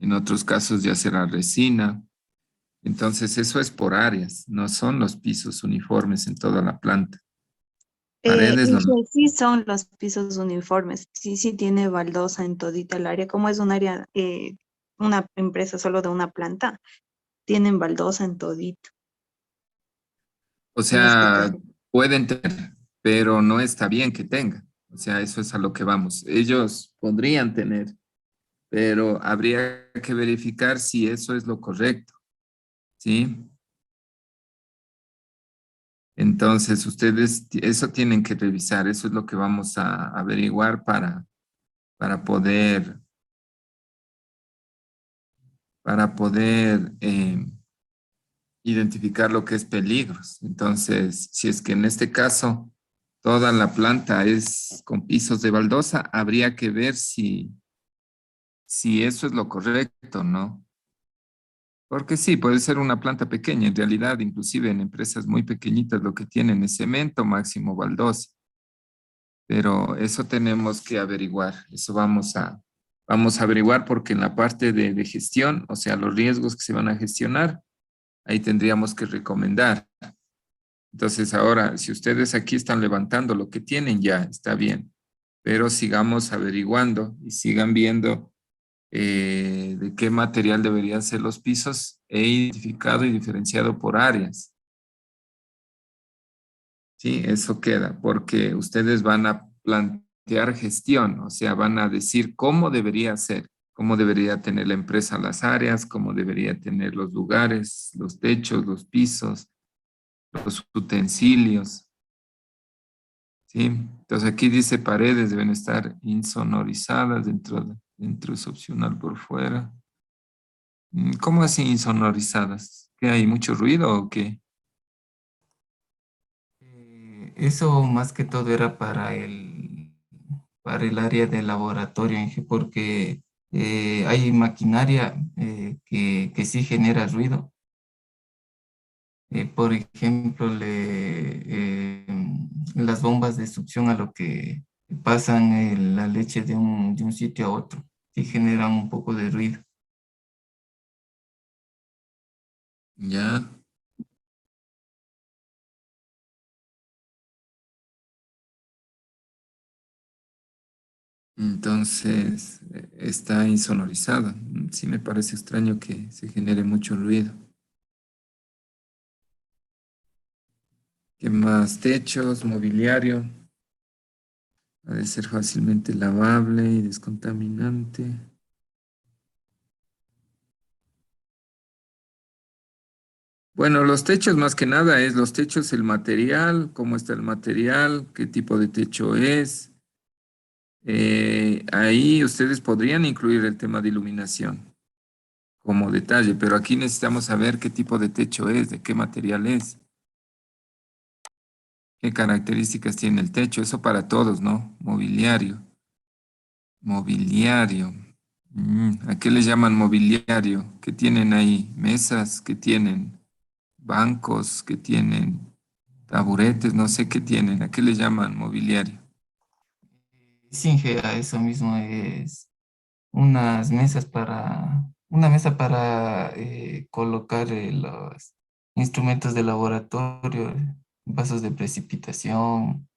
en otros casos ya será resina. Entonces eso es por áreas, no son los pisos uniformes en toda la planta. Paredes, Y que sí son los pisos uniformes, sí, sí tiene baldosa en todita el área, como es un área, una empresa solo de una planta, tienen baldosa en todito, o en este sea, caso. pueden tener, pero no está bien que tengan. O sea, eso es a lo que vamos. Ellos podrían tener, pero habría que verificar si eso es lo correcto, ¿sí? Entonces, ustedes eso tienen que revisar, eso es lo que vamos a averiguar para poder, para poder identificar lo que es peligros. Entonces, si es que en este caso toda la planta es con pisos de baldosa, habría que ver si eso es lo correcto, ¿no? Porque sí, puede ser una planta pequeña, en realidad, inclusive en empresas muy pequeñitas lo que tienen es cemento, máximo baldosa, pero eso tenemos que averiguar, eso vamos a averiguar porque en la parte de gestión, o sea, los riesgos que se van a gestionar, ahí tendríamos que recomendar. Entonces, ahora, si ustedes aquí están levantando lo que tienen, ya está bien, pero sigamos averiguando y sigan viendo de qué material deberían ser los pisos e identificado y diferenciado por áreas. Sí, eso queda, porque ustedes van a plantear gestión, o sea, van a decir cómo debería ser, cómo debería tener la empresa las áreas, cómo debería tener los lugares, los techos, los pisos, los utensilios. Sí, entonces aquí dice paredes deben estar insonorizadas, dentro es opcional por fuera. ¿Cómo así insonorizadas? ¿Qué hay mucho ruido o qué? Eso más que todo era para el área de laboratorio, porque hay maquinaria que sí genera ruido. Por ejemplo, las bombas de succión a lo que pasan la leche de un sitio a otro, sí generan un poco de ruido. Ya, entonces está insonorizada. Sí me parece extraño que se genere mucho ruido. ¿Qué más? Techos, mobiliario. Ha de ser fácilmente lavable y descontaminante. Bueno, los techos más que nada es los techos, el material, cómo está el material, qué tipo de techo es. Ahí ustedes podrían incluir el tema de iluminación como detalle, pero aquí necesitamos saber qué tipo de techo es, de qué material es, qué características tiene el techo, eso para todos, ¿no? Mobiliario, mobiliario. ¿A qué le llaman mobiliario? ¿Qué tienen ahí? Mesas, ¿qué tienen? Bancos, ¿qué tienen? Taburetes, no sé qué tienen. ¿A qué le llaman mobiliario? Singe, a eso mismo es una mesa para colocar los instrumentos de laboratorio, vasos de precipitación.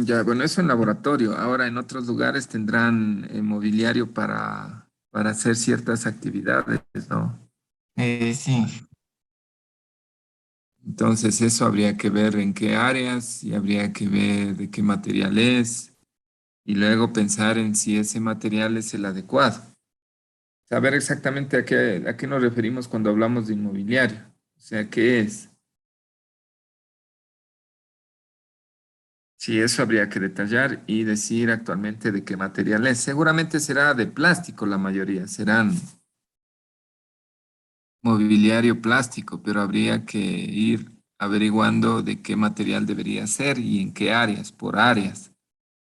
Ya, bueno, eso en laboratorio. Ahora en otros lugares tendrán mobiliario para hacer ciertas actividades, ¿no? Sí, Entonces eso habría que ver en qué áreas y habría que ver de qué material es y luego pensar en si ese material es el adecuado. Saber exactamente a qué nos referimos cuando hablamos de inmobiliario. O sea, ¿qué es? Sí, eso habría que detallar y decir actualmente de qué material es. Seguramente será de plástico la mayoría, serán mobiliario plástico, pero habría que ir averiguando de qué material debería ser y en qué áreas, por áreas.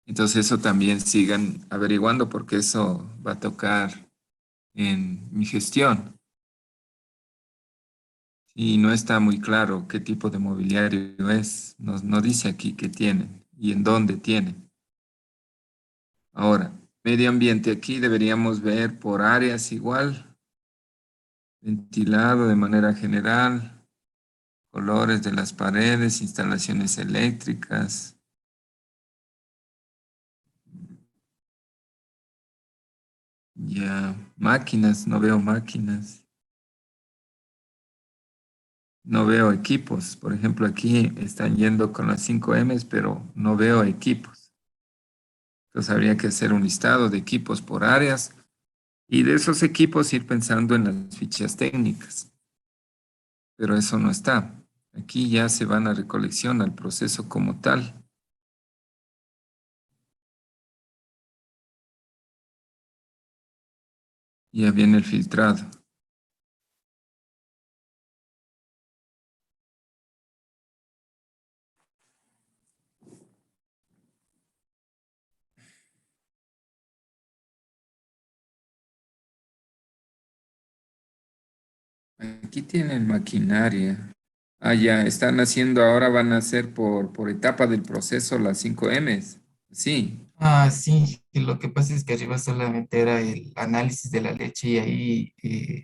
Entonces eso también sigan averiguando porque eso va a tocar en mi gestión. Y no está muy claro qué tipo de mobiliario es. No dice aquí qué tienen y en dónde tienen. Ahora, medio ambiente aquí deberíamos ver por áreas igual. ventilado de manera general, colores de las paredes, instalaciones eléctricas. Ya, máquinas, no veo máquinas. No veo equipos. Por ejemplo, aquí están yendo con las 5 Ms, pero no veo equipos. Entonces habría que hacer un listado de equipos por áreas y de esos equipos ir pensando en las fichas técnicas. Pero eso no está. Aquí ya se van a recolección al proceso como tal. Ya viene el filtrado. Aquí tienen maquinaria. Ah, ya, están haciendo, ahora van a hacer por etapa del proceso las 5 Ms. Sí, Ah, sí, que lo que pasa es que arriba solamente era el análisis de la leche y ahí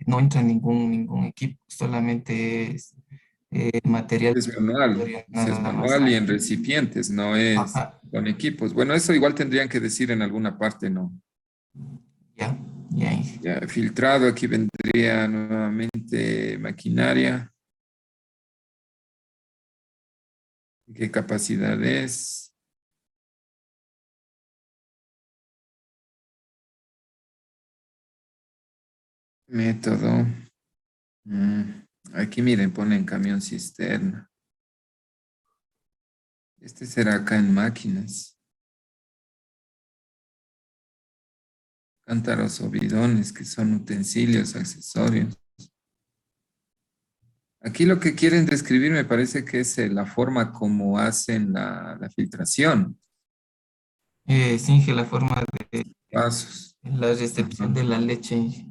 no entra ningún equipo, solamente es material de laboratorio, es nada más. manual y en recipientes, no es Ajá, con equipos. Bueno, eso igual tendrían que decir en alguna parte, ¿no? ya, ya. Ya, filtrado, aquí vendría nuevamente maquinaria. ¿Qué capacidad es? Método. Aquí miren, ponen camión cisterna. Este será acá en máquinas. Cántaros o bidones, que son utensilios, accesorios. Aquí lo que quieren describir me parece que es la forma como hacen la filtración, Singe la forma de pasos. la recepción Ajá. de la leche.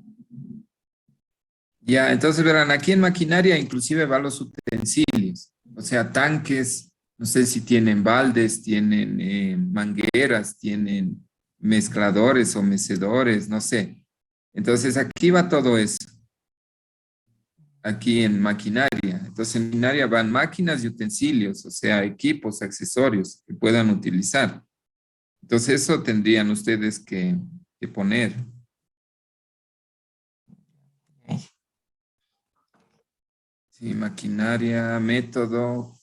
Ya, entonces verán, aquí en maquinaria inclusive van los utensilios, o sea, tanques, no sé si tienen baldes, tienen mangueras, tienen mezcladores o mecedores, no sé. Entonces aquí va todo eso, aquí en maquinaria. Entonces en maquinaria van máquinas y utensilios, o sea, equipos, accesorios que puedan utilizar. Entonces eso tendrían ustedes que poner. Sí, maquinaria, método.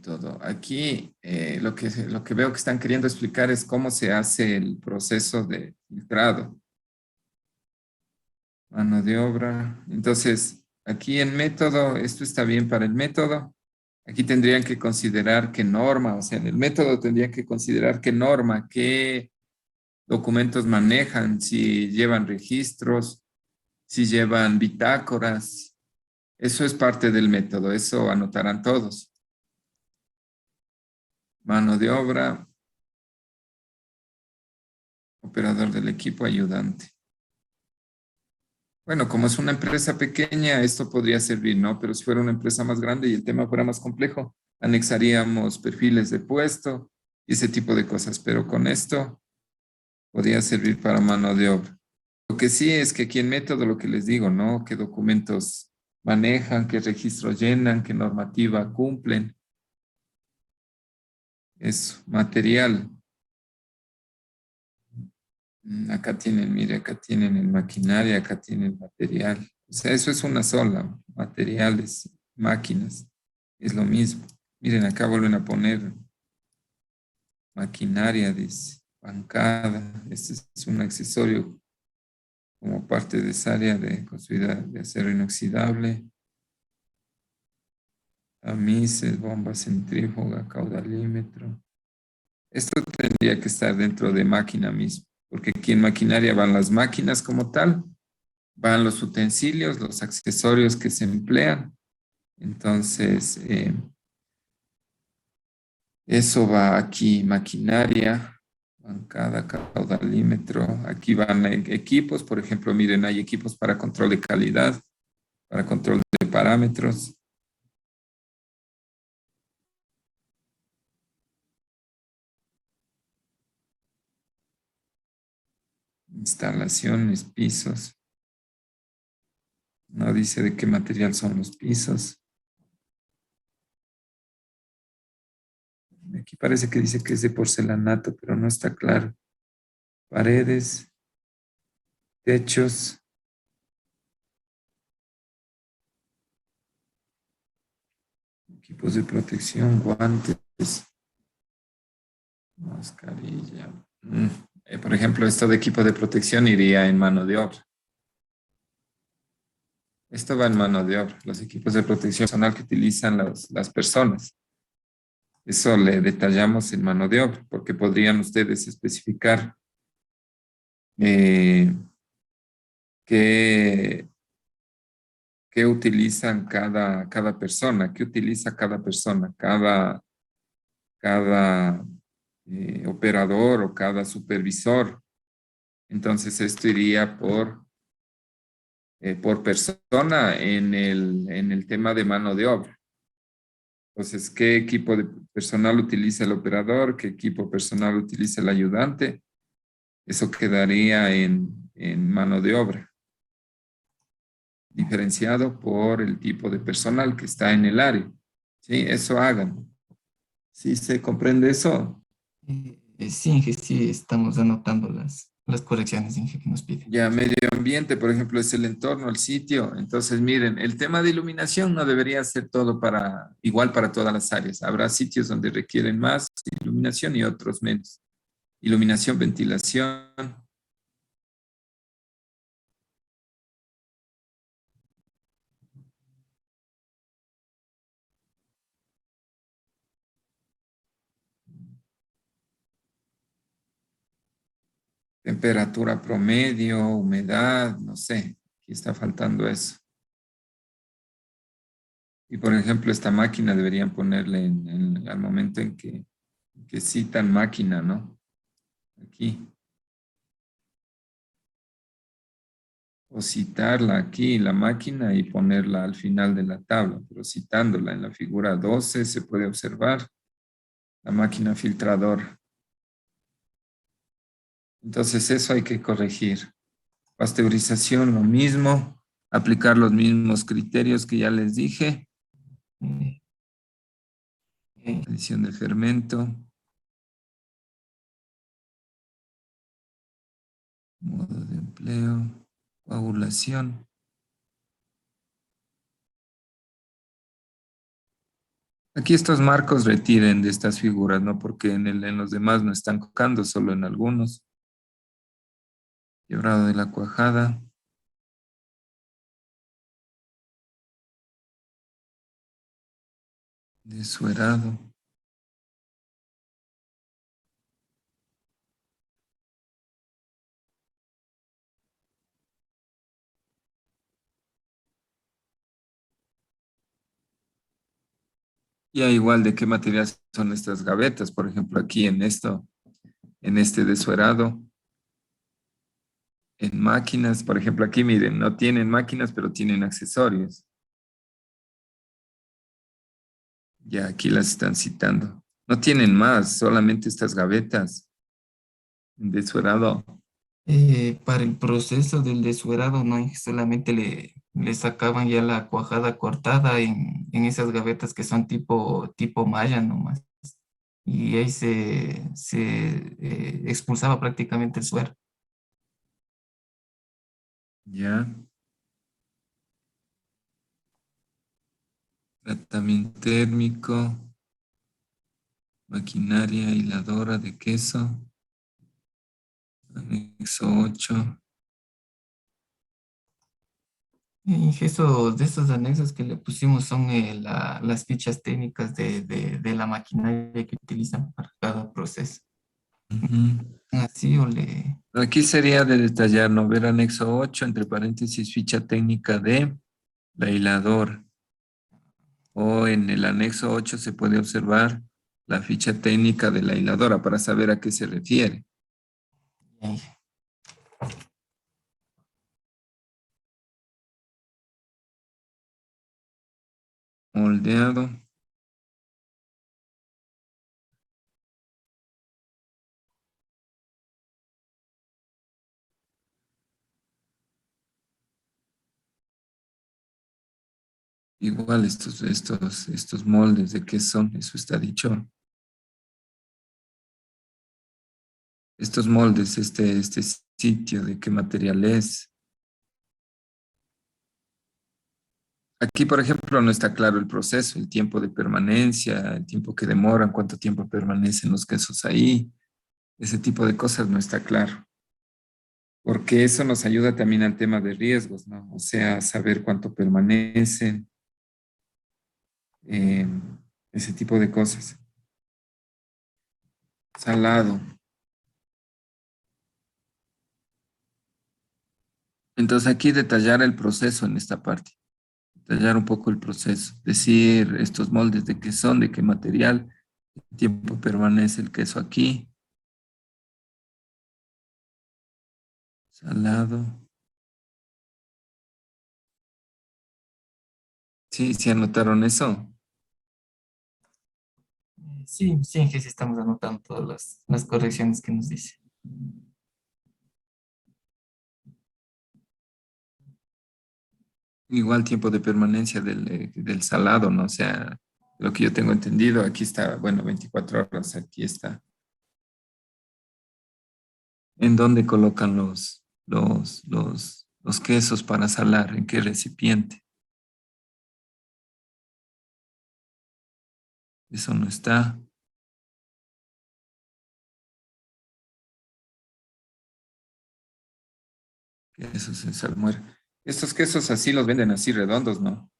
Todo. Aquí lo que veo que están queriendo explicar es cómo se hace el proceso de filtrado. Mano de obra. Entonces, aquí en método, esto está bien para el método. Aquí tendrían que considerar qué norma, o sea, en el método tendrían que considerar qué norma, qué documentos manejan, si llevan registros, si llevan bitácoras. Eso es parte del método, eso anotarán todos. Mano de obra, operador del equipo, ayudante. Bueno, como es una empresa pequeña, esto podría servir, ¿no? Pero si fuera una empresa más grande y el tema fuera más complejo, anexaríamos perfiles de puesto y ese tipo de cosas. Pero con esto podría servir para mano de obra. Lo que sí es que aquí en método, lo que les digo, ¿no? ¿Qué documentos manejan, qué registros llenan, qué normativa cumplen? Eso, material. Acá tienen, mire, acá tienen el maquinaria, acá tienen material. O sea, eso es una sola, materiales, máquinas, es lo mismo. Miren, acá vuelven a poner maquinaria, dice, bancada. Este es un accesorio como parte de esa área de construida de acero inoxidable. Tamices, bomba centrífuga, caudalímetro. Esto tendría que estar dentro de máquina mismo, porque aquí en maquinaria van las máquinas como tal, van los utensilios, los accesorios que se emplean. Entonces, eso va aquí, maquinaria, bancada, caudalímetro. Aquí van equipos, por ejemplo, miren, hay equipos para control de calidad, para control de parámetros. Instalaciones, pisos. No dice de qué material son los pisos. Aquí parece que dice que es de porcelanato, pero no está claro. Paredes, techos, equipos de protección, guantes, mascarilla. Por ejemplo, esto de equipo de protección iría en mano de obra. Esto va en mano de obra, los equipos de protección personal que utilizan las personas. Eso le detallamos en mano de obra, porque podrían ustedes especificar eh, qué, qué utilizan cada persona, qué utiliza cada persona, cada operador o cada supervisor. Entonces, esto iría por persona en el tema de mano de obra. Entonces, ¿qué equipo de personal utiliza el operador? ¿Qué equipo personal utiliza el ayudante? Eso quedaría en mano de obra, diferenciado por el tipo de personal que está en el área. Sí, eso hagan. ¿Sí se comprende eso? Sí, Inge, sí, estamos anotando las correcciones, Inge, que nos pide. Ya, medio ambiente, por ejemplo, es el entorno, el sitio. Entonces, miren, el tema de iluminación no debería ser todo igual para todas las áreas. Habrá sitios donde requieren más iluminación y otros menos. Iluminación, ventilación, temperatura promedio, humedad, no sé, aquí está faltando eso. Y por ejemplo, esta máquina deberían ponerle al momento en que citan máquina, ¿no? Aquí. O citarla aquí, la máquina, y ponerla al final de la tabla, pero citándola en la figura 12 se puede observar la máquina filtradora. Entonces eso hay que corregir. Pasteurización, lo mismo, aplicar los mismos criterios que ya les dije. Eh, eh, Adición de fermento, modo de empleo, coagulación. Aquí estos marcos retiren de estas figuras, ¿no? Porque en los demás no están tocando, solo en algunos. Quebrado de la cuajada. Desuerado. Ya igual de qué material son estas gavetas, por ejemplo, aquí en este desuerado, en máquinas, por ejemplo, aquí miren, no tienen máquinas, pero tienen accesorios. Ya aquí las están citando. No tienen más, solamente estas gavetas en desuerado. para el proceso del desuerado, no, Inge, solamente le sacaban ya la cuajada cortada en esas gavetas que son tipo malla nomás. Y ahí se expulsaba prácticamente el suero. Ya, tratamiento térmico, maquinaria hiladora de queso, anexo 8. Ingeso, de estos anexos que le pusimos son las fichas técnicas de la maquinaria que utilizan para cada proceso. Ujú. Así o le... Aquí sería de detallar, ¿no? Ver anexo 8 entre paréntesis, ficha técnica de la hiladora. O en el anexo 8 se puede observar la ficha técnica de la hiladora para saber a qué se refiere. Moldeado. Igual estos moldes de qué son, eso está dicho. Estos moldes, este sitio, de qué material es. Aquí, por ejemplo, no está claro el proceso, el tiempo de permanencia, el tiempo que demoran, cuánto tiempo permanecen los quesos ahí. Ese tipo de cosas no está claro, porque eso nos ayuda también al tema de riesgos, ¿no? O sea, saber cuánto permanecen, eh, ese tipo de cosas. Salado. Entonces aquí detallar el proceso en esta parte, detallar un poco el proceso, decir estos moldes de qué son, de qué material, qué tiempo permanece el queso aquí, salado. Sí, sí anotaron eso. Sí, sí, en que sí estamos anotando todas las correcciones que nos dice. Igual tiempo de permanencia del salado, ¿no? O sea, lo que yo tengo entendido, aquí está, bueno, 24 horas, aquí está. ¿En dónde colocan los quesos para salar? ¿En qué recipiente? Eso no está. Quesos en salmuera. Estos quesos así los venden así redondos, ¿no?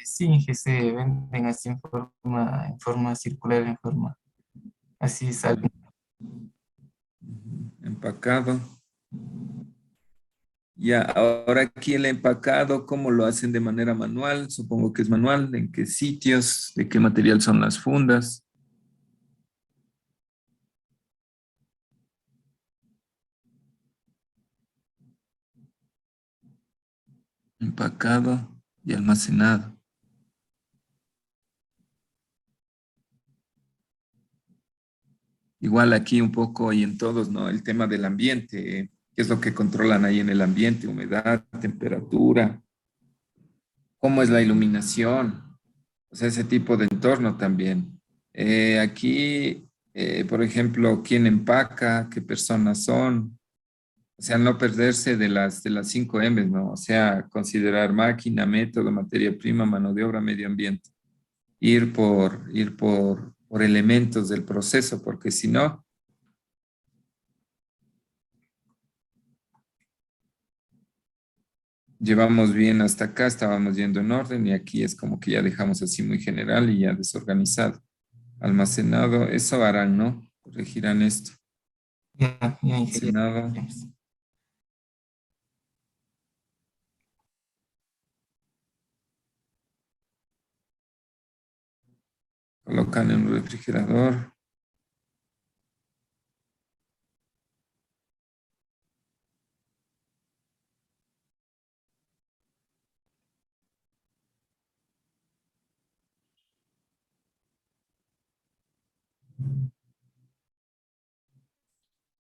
Sí, en que se venden así en forma circular, en forma así sale. Ujú. Empacado. Ya, ahora aquí el empacado, ¿cómo lo hacen de manera manual? Supongo que es manual. ¿En qué sitios? ¿De qué material son las fundas? Empacado y almacenado. Igual aquí un poco y en todos, ¿no? El tema del ambiente, ¿qué es lo que controlan ahí en el ambiente? Humedad, temperatura, cómo es la iluminación, o sea, ese tipo de entorno también. Aquí, por ejemplo, quién empaca, qué personas son, o sea, no perderse de las 5 M's, ¿no? O sea, considerar máquina, método, materia prima, mano de obra, medio ambiente. Ir por elementos del proceso, porque si no, llevamos bien hasta acá, estábamos yendo en orden y aquí es como que ya dejamos así muy general y ya desorganizado. Almacenado, eso harán, ¿no? Corregirán esto. Ya, ya, ingeniero. Almacenado, colocan en un refrigerador.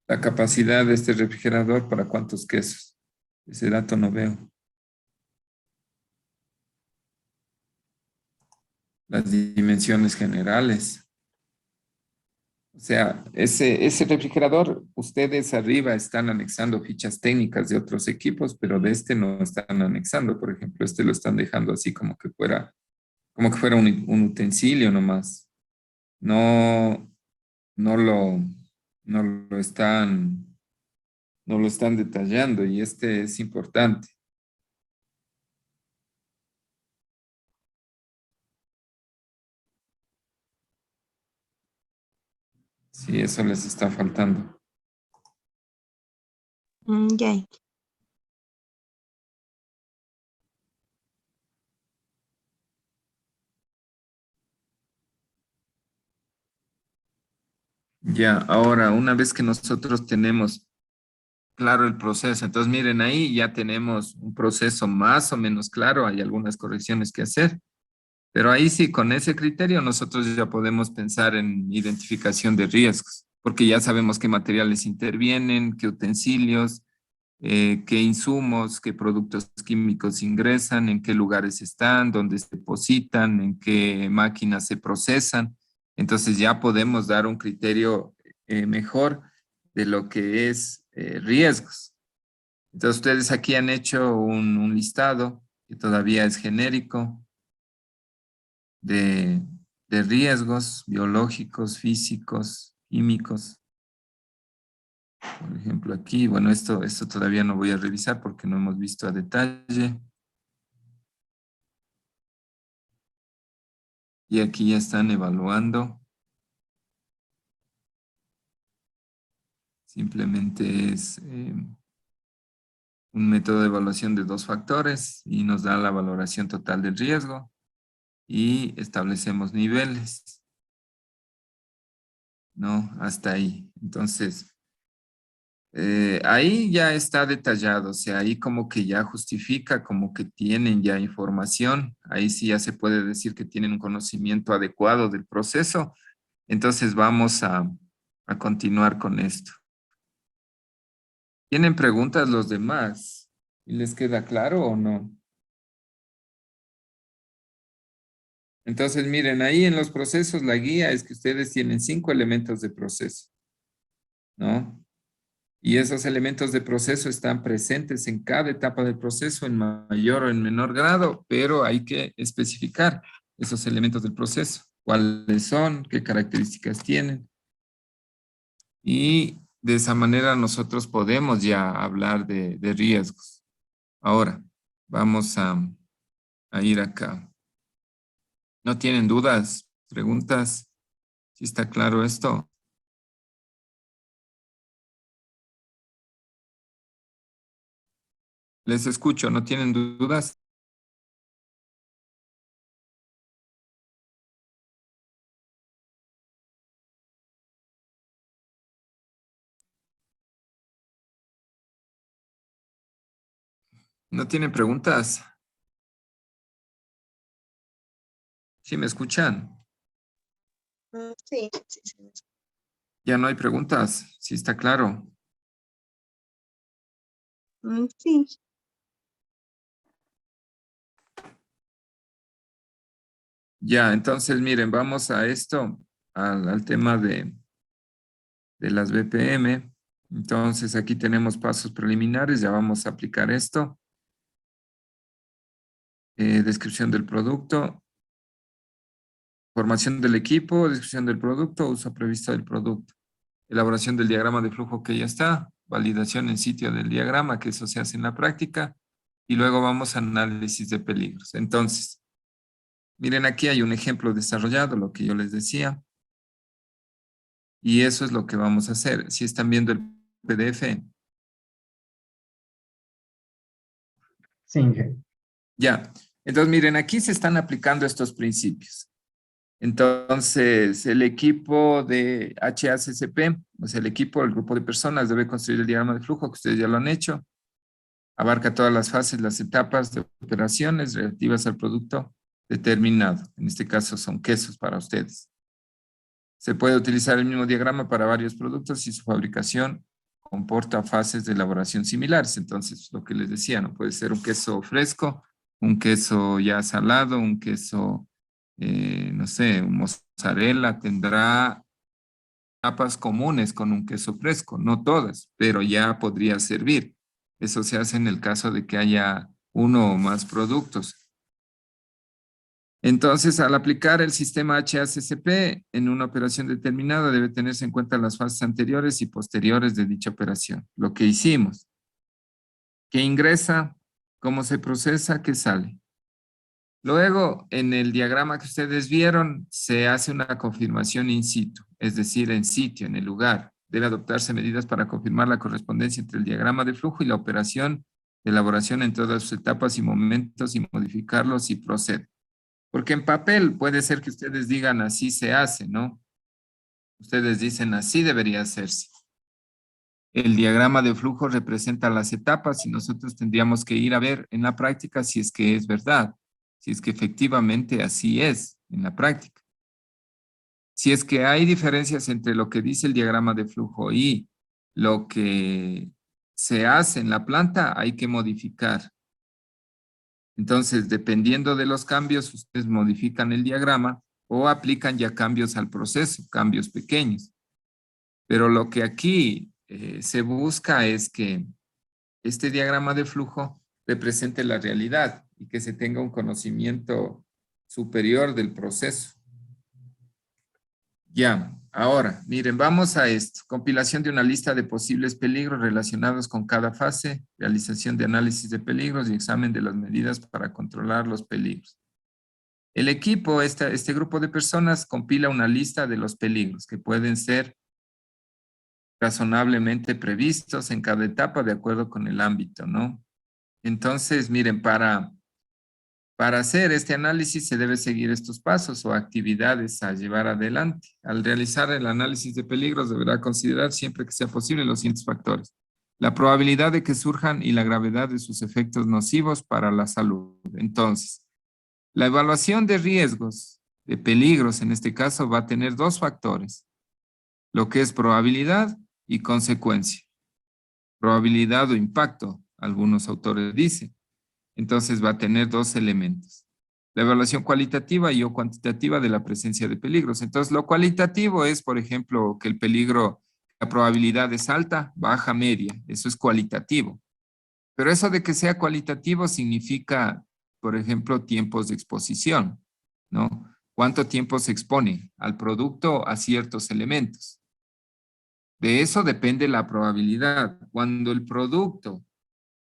La capacidad de este refrigerador para cuántos quesos. Ese dato no veo. Las dimensiones generales. O sea, ese refrigerador, ustedes arriba están anexando fichas técnicas de otros equipos, pero de este no están anexando. Por ejemplo, este lo están dejando así como que fuera un utensilio nomás. No, no lo, no lo están detallando y este es importante. Sí, eso les está faltando. Ya. Ya, ahora, una vez que nosotros tenemos claro el proceso, entonces miren ahí ya tenemos un proceso más o menos claro, hay algunas correcciones que hacer, pero ahí sí, con ese criterio nosotros ya podemos pensar en identificación de riesgos, porque ya sabemos qué materiales intervienen, qué utensilios, qué insumos, qué productos químicos ingresan, en qué lugares están, dónde se depositan, en qué máquinas se procesan. Entonces ya podemos dar un criterio mejor de lo que es riesgos. Entonces ustedes aquí han hecho un listado que todavía es genérico de riesgos biológicos, físicos, químicos. Por ejemplo, aquí, bueno, esto todavía no voy a revisar porque no hemos visto a detalle. Y aquí ya están evaluando. Simplemente es un método de evaluación de 2 factores y nos da la valoración total del riesgo y establecemos niveles, ¿no? Hasta ahí. Entonces, ahí ya está detallado, o sea, ahí como que ya justifica, como que tienen ya información, ahí sí ya se puede decir que tienen un conocimiento adecuado del proceso. Entonces vamos a continuar con esto. ¿Tienen preguntas los demás? ¿Y les queda claro o no? Entonces, miren, ahí en los procesos la guía es que ustedes tienen 5 elementos de proceso, ¿no? Y esos elementos de proceso están presentes en cada etapa del proceso en mayor o en menor grado, pero hay que especificar esos elementos del proceso, cuáles son, qué características tienen. Y de esa manera nosotros podemos ya hablar de riesgos. Ahora, vamos a ir acá. ¿No tienen dudas, preguntas? ¿Sí está claro esto? Les escucho, ¿no tienen dudas? ¿No tienen preguntas? ¿Sí me escuchan? Sí, sí, sí. Ya no hay preguntas, sí está claro. Sí. Ya, entonces miren, vamos a esto, al tema de las BPM. Entonces aquí tenemos pasos preliminares, ya vamos a aplicar esto. Descripción del producto, formación del equipo, descripción del producto, uso previsto del producto. Elaboración del diagrama de flujo que ya está, validación en sitio del diagrama, que eso se hace en la práctica, y luego vamos a análisis de peligros. Entonces, miren, aquí hay un ejemplo desarrollado, lo que yo les decía, y eso es lo que vamos a hacer. Si están viendo el PDF, Sí, Inge. ya. Entonces, miren, aquí se están aplicando estos principios. Entonces, el equipo de HACCP, o sea, el equipo, el grupo de personas debe construir el diagrama de flujo, que ustedes ya lo han hecho. Abarca todas las fases, las etapas de operaciones relativas al producto determinado. En este caso son quesos para ustedes. Se puede utilizar el mismo diagrama para varios productos si su fabricación comporta fases de elaboración similares. Entonces, lo que les decía, no puede ser un queso fresco, un queso ya salado, un queso, no sé, un mozzarella tendrá etapas comunes con un queso fresco, no todas, pero ya podría servir. Eso se hace en el caso de que haya uno o más productos. Entonces, al aplicar el sistema HACCP en una operación determinada, debe tenerse en cuenta las fases anteriores y posteriores de dicha operación. Lo que hicimos. ¿Qué ingresa? ¿Cómo se procesa? ¿Qué sale? Luego, en el diagrama que ustedes vieron, se hace una confirmación in situ, es decir, en sitio, en el lugar. Debe adoptarse medidas para confirmar la correspondencia entre el diagrama de flujo y la operación de elaboración en todas sus etapas y momentos y modificarlos si procede. Porque en papel puede ser que ustedes digan así se hace, ¿no? Ustedes dicen así debería hacerse. El diagrama de flujo representa las etapas y nosotros tendríamos que ir a ver en la práctica si es que es verdad, si es que efectivamente así es en la práctica. Si es que hay diferencias entre lo que dice el diagrama de flujo y lo que se hace en la planta, hay que modificar. Entonces, dependiendo de los cambios, ustedes modifican el diagrama o aplican ya cambios al proceso, cambios pequeños. Pero lo que aquí se busca es que este diagrama de flujo represente la realidad y que se tenga un conocimiento superior del proceso. Ya, ahora, miren, vamos a esto. Compilación de una lista de posibles peligros relacionados con cada fase, realización de análisis de peligros y examen de las medidas para controlar los peligros. El equipo, este grupo de personas, compila una lista de los peligros que pueden ser razonablemente previstos en cada etapa de acuerdo con el ámbito, ¿no? Entonces, miren, para hacer este análisis se debe seguir estos pasos o actividades a llevar adelante. Al realizar el análisis de peligros deberá considerar siempre que sea posible los siguientes factores. La probabilidad de que surjan y la gravedad de sus efectos nocivos para la salud. Entonces, la evaluación de riesgos, de peligros en este caso, va a tener dos factores. Lo que es probabilidad y consecuencia. Probabilidad o impacto, algunos autores dicen. Entonces va a tener dos elementos. La evaluación cualitativa y o cuantitativa de la presencia de peligros. Entonces lo cualitativo es, por ejemplo, que el peligro, la probabilidad es alta, baja, media. Eso es cualitativo. Pero eso de que sea cualitativo significa, por ejemplo, tiempos de exposición, ¿no? ¿Cuánto tiempo se expone al producto a ciertos elementos? De eso depende la probabilidad. Cuando el producto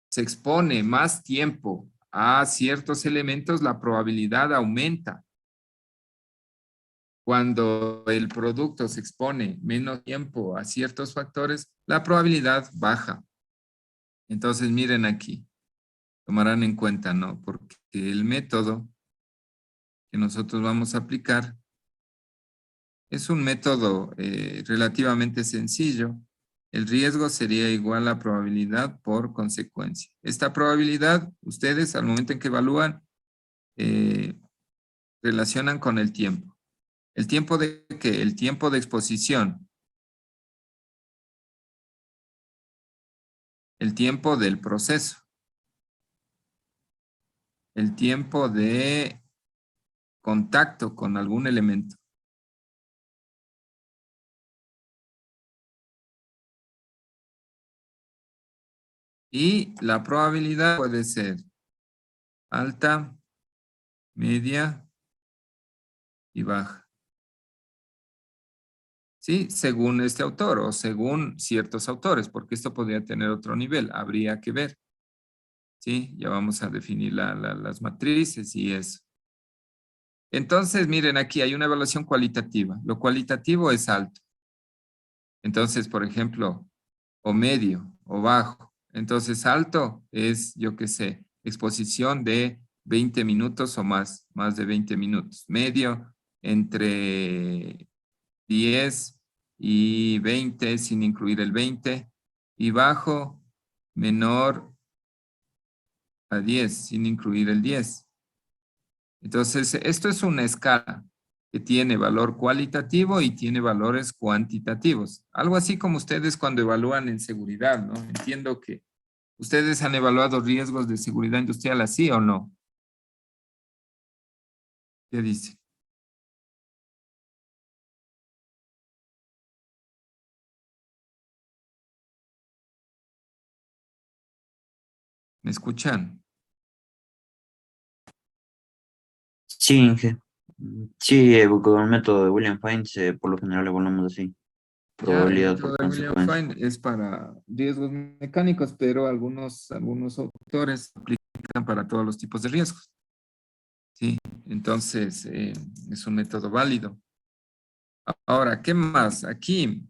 se expone más tiempo a ciertos elementos, la probabilidad aumenta. Cuando el producto se expone menos tiempo a ciertos factores, la probabilidad baja. Entonces, miren aquí, tomarán en cuenta, ¿no? Porque el método que nosotros vamos a aplicar es un método relativamente sencillo. El riesgo sería igual a probabilidad por consecuencia. Esta probabilidad, ustedes al momento en que evalúan, relacionan con el tiempo. ¿El tiempo de qué? El tiempo de exposición. El tiempo del proceso. El tiempo de contacto con algún elemento. Y la probabilidad puede ser alta, media y baja. ¿Sí? Según este autor o según ciertos autores, porque esto podría tener otro nivel, habría que ver. ¿Sí? Ya vamos a definir las matrices y eso. Entonces, miren, aquí hay una evaluación cualitativa. Lo cualitativo es alto. Entonces, por ejemplo, o medio o bajo. Entonces, alto es, yo qué sé, exposición de 20 minutos o más de 20 minutos. Medio, entre 10 y 20 sin incluir el 20. Y bajo, menor a 10 sin incluir el 10. Entonces, esto es una escala que tiene valor cualitativo y tiene valores cuantitativos. Algo así como ustedes cuando evalúan en seguridad, ¿no? Entiendo que ustedes han evaluado riesgos de seguridad industrial así o no. ¿Qué dice? ¿Me escuchan? Sí, Inge. Sí, con el método de William Fiennes, por lo general evaluamos así. Ya, el Probabilidad método por de William consecuencia. Fine es para riesgos mecánicos, pero algunos autores aplican para todos los tipos de riesgos. Sí, entonces es un método válido. Ahora, ¿qué más? Aquí,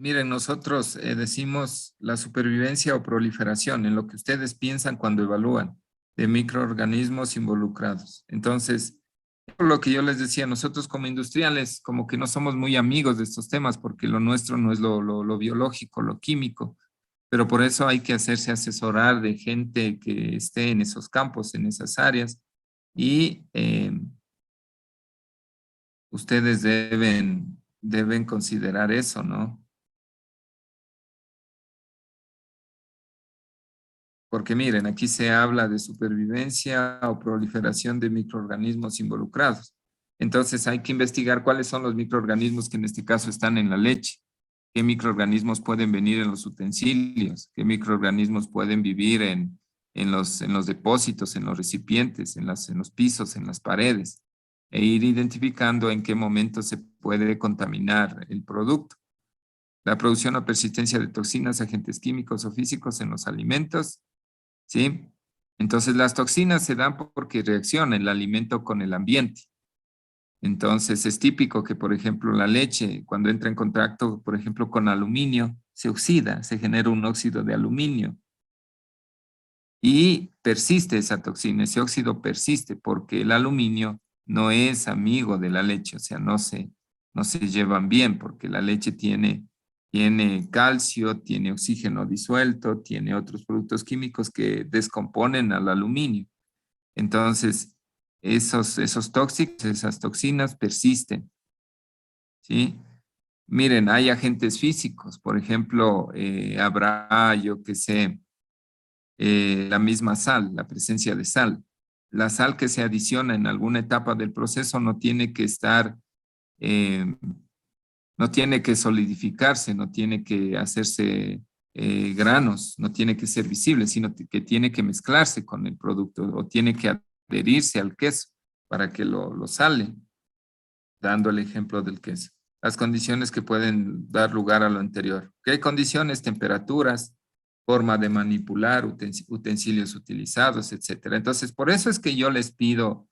miren, nosotros decimos la supervivencia o proliferación en lo que ustedes piensan cuando evalúan de microorganismos involucrados. Entonces, lo que yo les decía, nosotros como industriales como que no somos muy amigos de estos temas porque lo nuestro no es lo biológico, lo químico, pero por eso hay que hacerse asesorar de gente que esté en esos campos, en esas áreas y ustedes deben considerar eso, ¿no? Porque miren, aquí se habla de supervivencia o proliferación de microorganismos involucrados. Entonces hay que investigar cuáles son los microorganismos que en este caso están en la leche. ¿Qué microorganismos pueden venir en los utensilios? ¿Qué microorganismos pueden vivir en los depósitos, en los recipientes, en los pisos, en las paredes? E ir identificando en qué momento se puede contaminar el producto. La producción o persistencia de toxinas, agentes químicos o físicos en los alimentos, ¿sí? Entonces las toxinas se dan porque reacciona el alimento con el ambiente. Entonces es típico que, por ejemplo, la leche, cuando entra en contacto, por ejemplo, con aluminio, se oxida, se genera un óxido de aluminio. Y persiste esa toxina, ese óxido persiste porque el aluminio no es amigo de la leche, o sea, no se llevan bien porque la leche tiene calcio, tiene oxígeno disuelto, tiene otros productos químicos que descomponen al aluminio. Entonces, esos tóxicos, esas toxinas persisten, ¿sí? Miren, hay agentes físicos, por ejemplo, habrá, yo qué sé, la misma sal, la presencia de sal. La sal que se adiciona en alguna etapa del proceso no tiene que estar, no tiene que solidificarse, no tiene que hacerse granos, no tiene que ser visible, sino que tiene que mezclarse con el producto o tiene que adherirse al queso para que lo sale, dando el ejemplo del queso. Las condiciones que pueden dar lugar a lo anterior. ¿Qué condiciones? Temperaturas, forma de manipular, utensilios utilizados, etcétera. Entonces, por eso es que yo les pido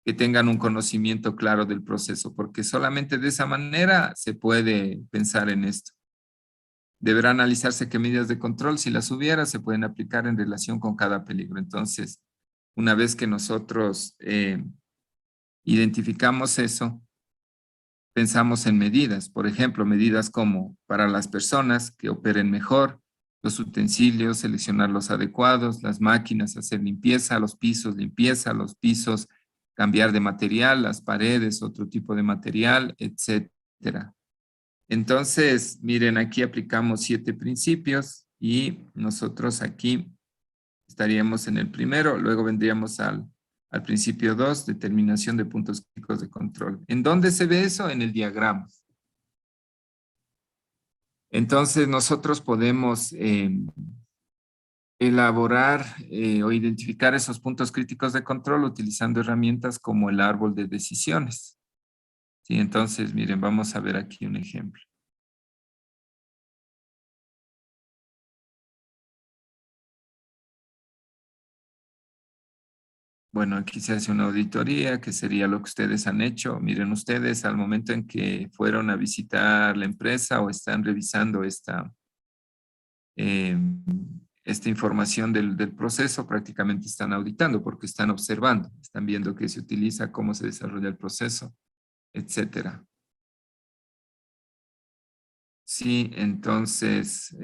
que tengan un conocimiento claro del proceso, porque solamente de esa manera se puede pensar en esto. Deberá analizarse qué medidas de control, si las hubiera, se pueden aplicar en relación con cada peligro. Entonces, una vez que nosotros identificamos eso, pensamos en medidas. Por ejemplo, medidas como para las personas que operen mejor, los utensilios, seleccionar los adecuados, las máquinas, hacer limpieza, los pisos, cambiar de material, las paredes, otro tipo de material, etcétera. Entonces, miren, aquí aplicamos 7 principios y nosotros aquí estaríamos en el primero, luego vendríamos al principio 2, determinación de puntos críticos de control. ¿En dónde se ve eso? En el diagrama. Entonces, nosotros podemos elaborar o identificar esos puntos críticos de control utilizando herramientas como el árbol de decisiones. ¿Sí? Entonces, miren, vamos a ver aquí un ejemplo. Bueno, aquí se hace una auditoría, que sería lo que ustedes han hecho. Miren ustedes, al momento en que fueron a visitar la empresa o están revisando esta información del proceso, prácticamente están auditando porque están observando, están viendo qué se utiliza, cómo se desarrolla el proceso, etcétera. Sí, entonces,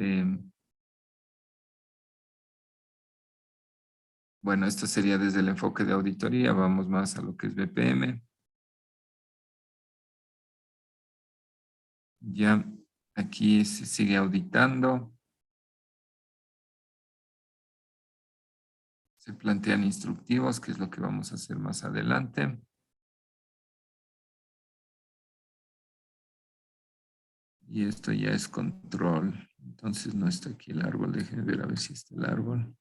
bueno, esto sería desde el enfoque de auditoría, vamos más a lo que es BPM. Ya, aquí se sigue auditando. Se plantean instructivos, que es lo que vamos a hacer más adelante. Y esto ya es control. Entonces no está aquí el árbol. Déjenme ver a ver si está el árbol.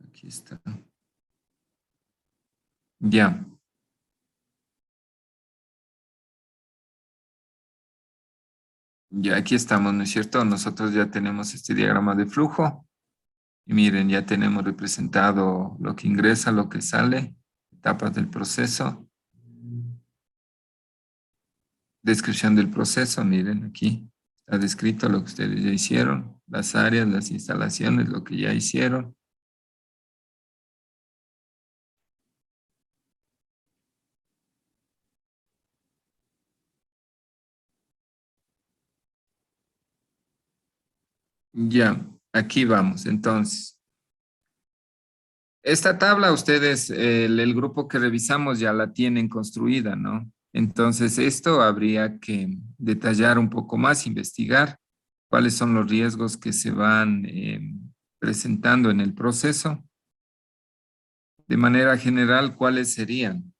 Aquí está. Ya. Ya aquí estamos, ¿no es cierto? Nosotros ya tenemos este diagrama de flujo. Y miren, ya tenemos representado lo que ingresa, lo que sale, etapas del proceso. Descripción del proceso, miren aquí. Está descrito lo que ustedes ya hicieron, las áreas, las instalaciones, lo que ya hicieron. Ya, aquí vamos. Entonces, esta tabla ustedes, el grupo que revisamos ya la tienen construida, ¿no? Entonces, esto habría que detallar un poco más, investigar cuáles son los riesgos que se van presentando en el proceso. De manera general, ¿cuáles serían?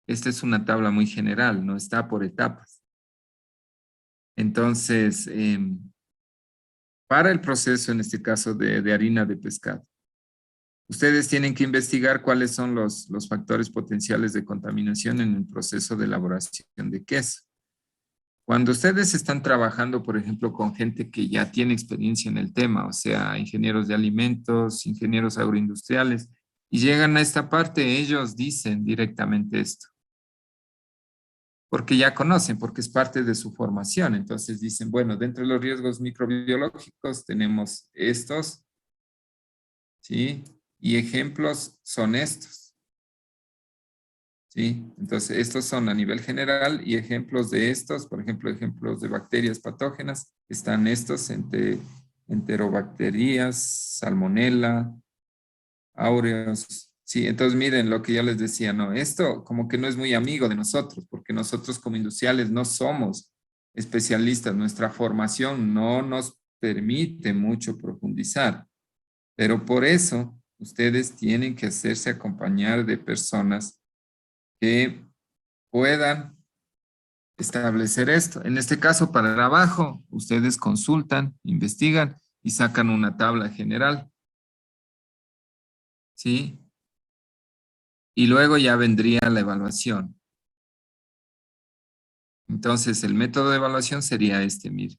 Esta es una tabla muy general, no está por etapas. Entonces, para el proceso, en este caso de harina de pescado, ustedes tienen que investigar cuáles son los factores potenciales de contaminación en el proceso de elaboración de queso. Cuando ustedes están trabajando, por ejemplo, con gente que ya tiene experiencia en el tema, o sea, ingenieros de alimentos, ingenieros agroindustriales, y llegan a esta parte, ellos dicen directamente esto. Porque ya conocen, porque es parte de su formación. Entonces dicen, bueno, dentro de los riesgos microbiológicos tenemos estos, ¿sí? Y ejemplos son estos, ¿sí? Entonces, estos son a nivel general y ejemplos de estos, por ejemplo, ejemplos de bacterias patógenas, están estos entre enterobacterias, salmonella, áureos. Sí, entonces miren lo que yo les decía, no, esto como que no es muy amigo de nosotros, porque nosotros como industriales no somos especialistas, nuestra formación no nos permite mucho profundizar, pero por eso ustedes tienen que hacerse acompañar de personas que puedan establecer esto. En este caso, para el trabajo, ustedes consultan, investigan y sacan una tabla general. ¿Sí? Y luego ya vendría la evaluación. Entonces, el método de evaluación sería este, mire.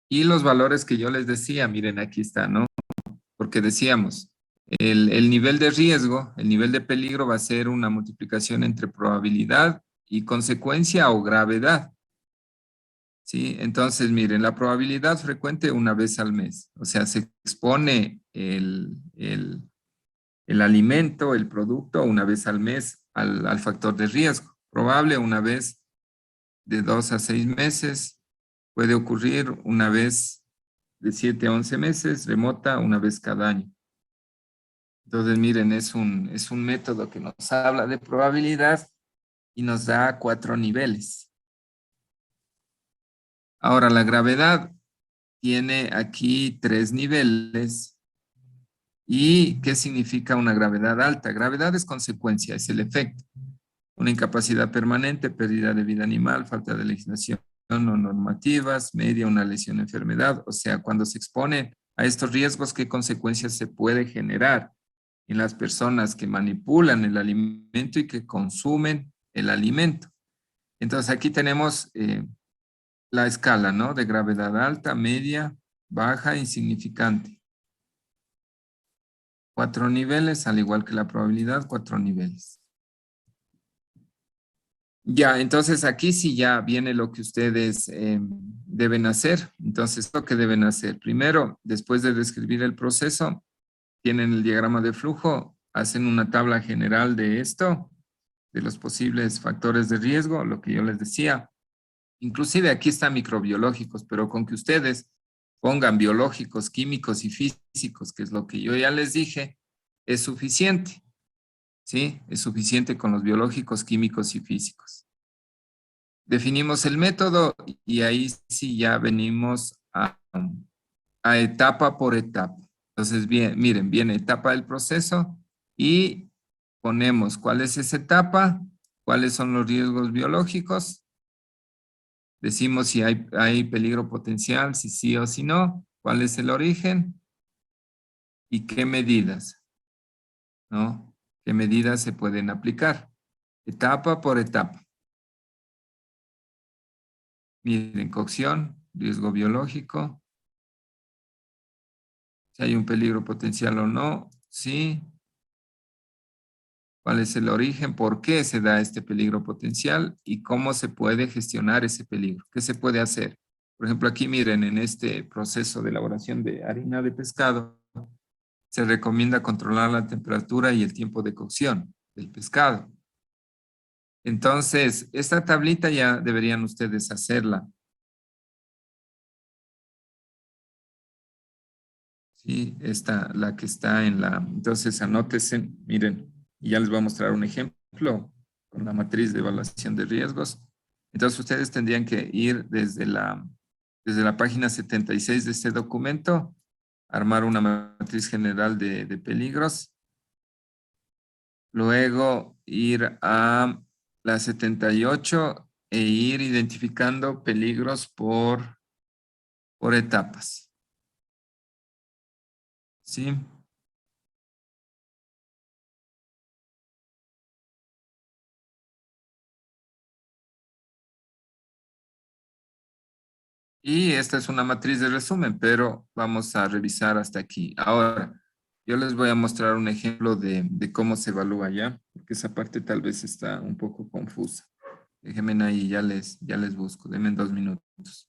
Y los valores que yo les decía, miren, aquí está, ¿no? Porque decíamos, el nivel de riesgo, el nivel de peligro va a ser una multiplicación entre probabilidad y consecuencia o gravedad. ¿Sí? Entonces, miren, la probabilidad frecuente una vez al mes. O sea, se expone el alimento, el producto, una vez al mes al factor de riesgo. Probable una vez de 2 a 6 meses. Puede ocurrir una vez de 7 a 11 meses. Remota una vez cada año. Entonces, miren, es un método que nos habla de probabilidad y nos da 4 niveles. Ahora, la gravedad tiene aquí 3 niveles. ¿Y qué significa una gravedad alta? Gravedad es consecuencia, es el efecto. Una incapacidad permanente, pérdida de vida animal, falta de legislación o normativas, media, una lesión o enfermedad. O sea, cuando se expone a estos riesgos, ¿qué consecuencias se puede generar en las personas que manipulan el alimento y que consumen el alimento? Entonces, aquí tenemos la escala, ¿no? De gravedad alta, media, baja, insignificante. 4 niveles, al igual que la probabilidad, 4 niveles. Ya, entonces aquí sí ya viene lo que ustedes deben hacer. Entonces, lo que deben hacer. Primero, después de describir el proceso, tienen el diagrama de flujo, hacen una tabla general de esto, de los posibles factores de riesgo, lo que yo les decía. Inclusive aquí están microbiológicos, pero con que ustedes pongan biológicos, químicos y físicos, que es lo que yo ya les dije, es suficiente. ¿Sí? Es suficiente con los biológicos, químicos y físicos. Definimos el método y ahí sí ya venimos a etapa por etapa. Entonces, bien, miren, viene etapa del proceso y ponemos cuál es esa etapa, cuáles son los riesgos biológicos, decimos si hay peligro potencial, si sí o si no, cuál es el origen y qué medidas, ¿no? ¿Qué medidas se pueden aplicar? Etapa por etapa. Miren, cocción, riesgo biológico, si hay un peligro potencial o no, sí. ¿Cuál es el origen? ¿Por qué se da este peligro potencial? ¿Y cómo se puede gestionar ese peligro? ¿Qué se puede hacer? Por ejemplo, aquí miren, en este proceso de elaboración de harina de pescado, se recomienda controlar la temperatura y el tiempo de cocción del pescado. Entonces, esta tablita ya deberían ustedes hacerla. Sí, esta, la que está en la... Entonces, anótense, miren, y ya les voy a mostrar un ejemplo con la matriz de evaluación de riesgos. Entonces ustedes tendrían que ir desde la página 76 de este documento, armar una matriz general de peligros, luego ir a la 78 e ir identificando peligros por etapas. ¿Sí? Y esta es una matriz de resumen, pero vamos a revisar hasta aquí. Ahora, yo les voy a mostrar un ejemplo de cómo se evalúa ya, porque esa parte tal vez está un poco confusa. Déjenme ahí, ya les busco. Denme 2 minutos.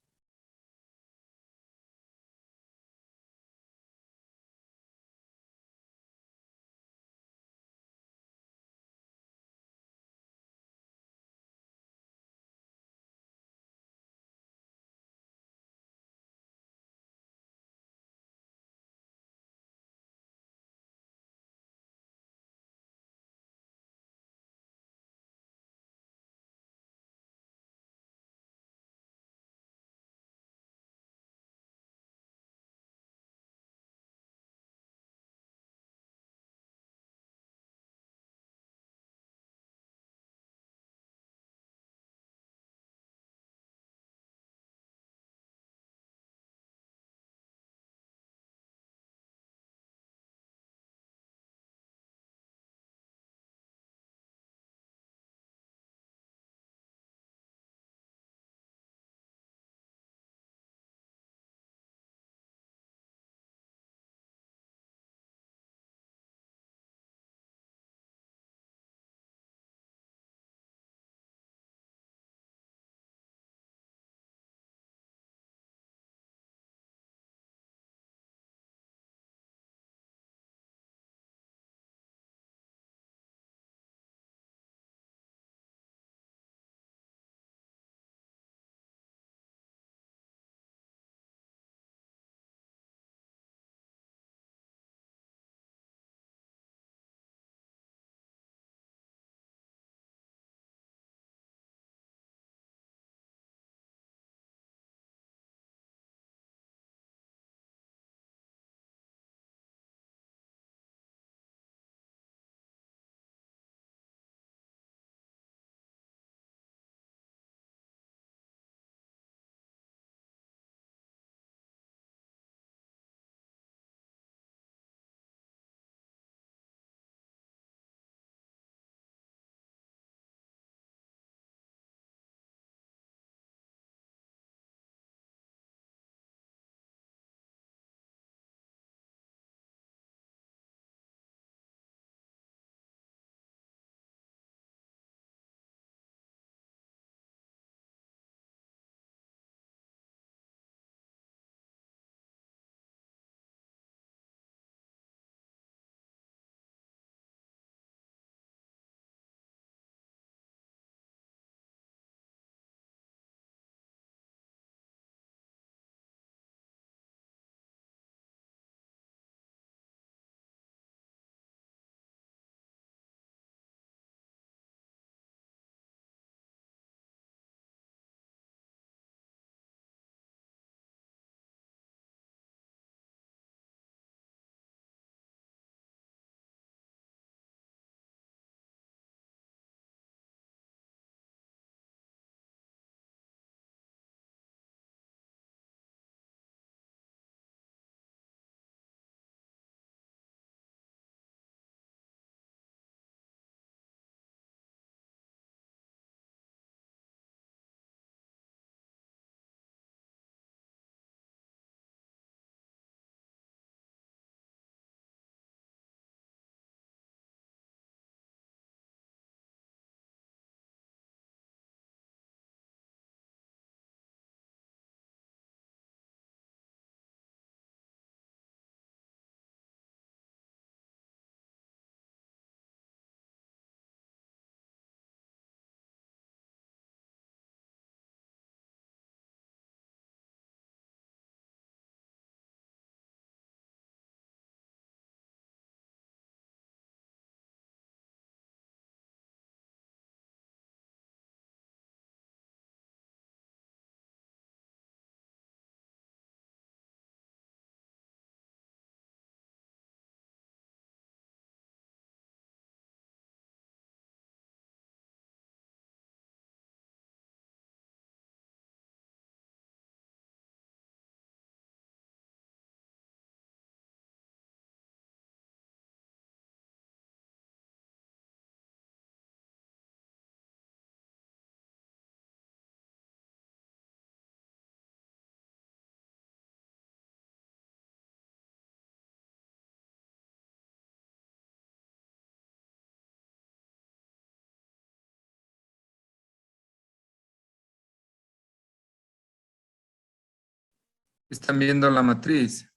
¿Están viendo la matriz?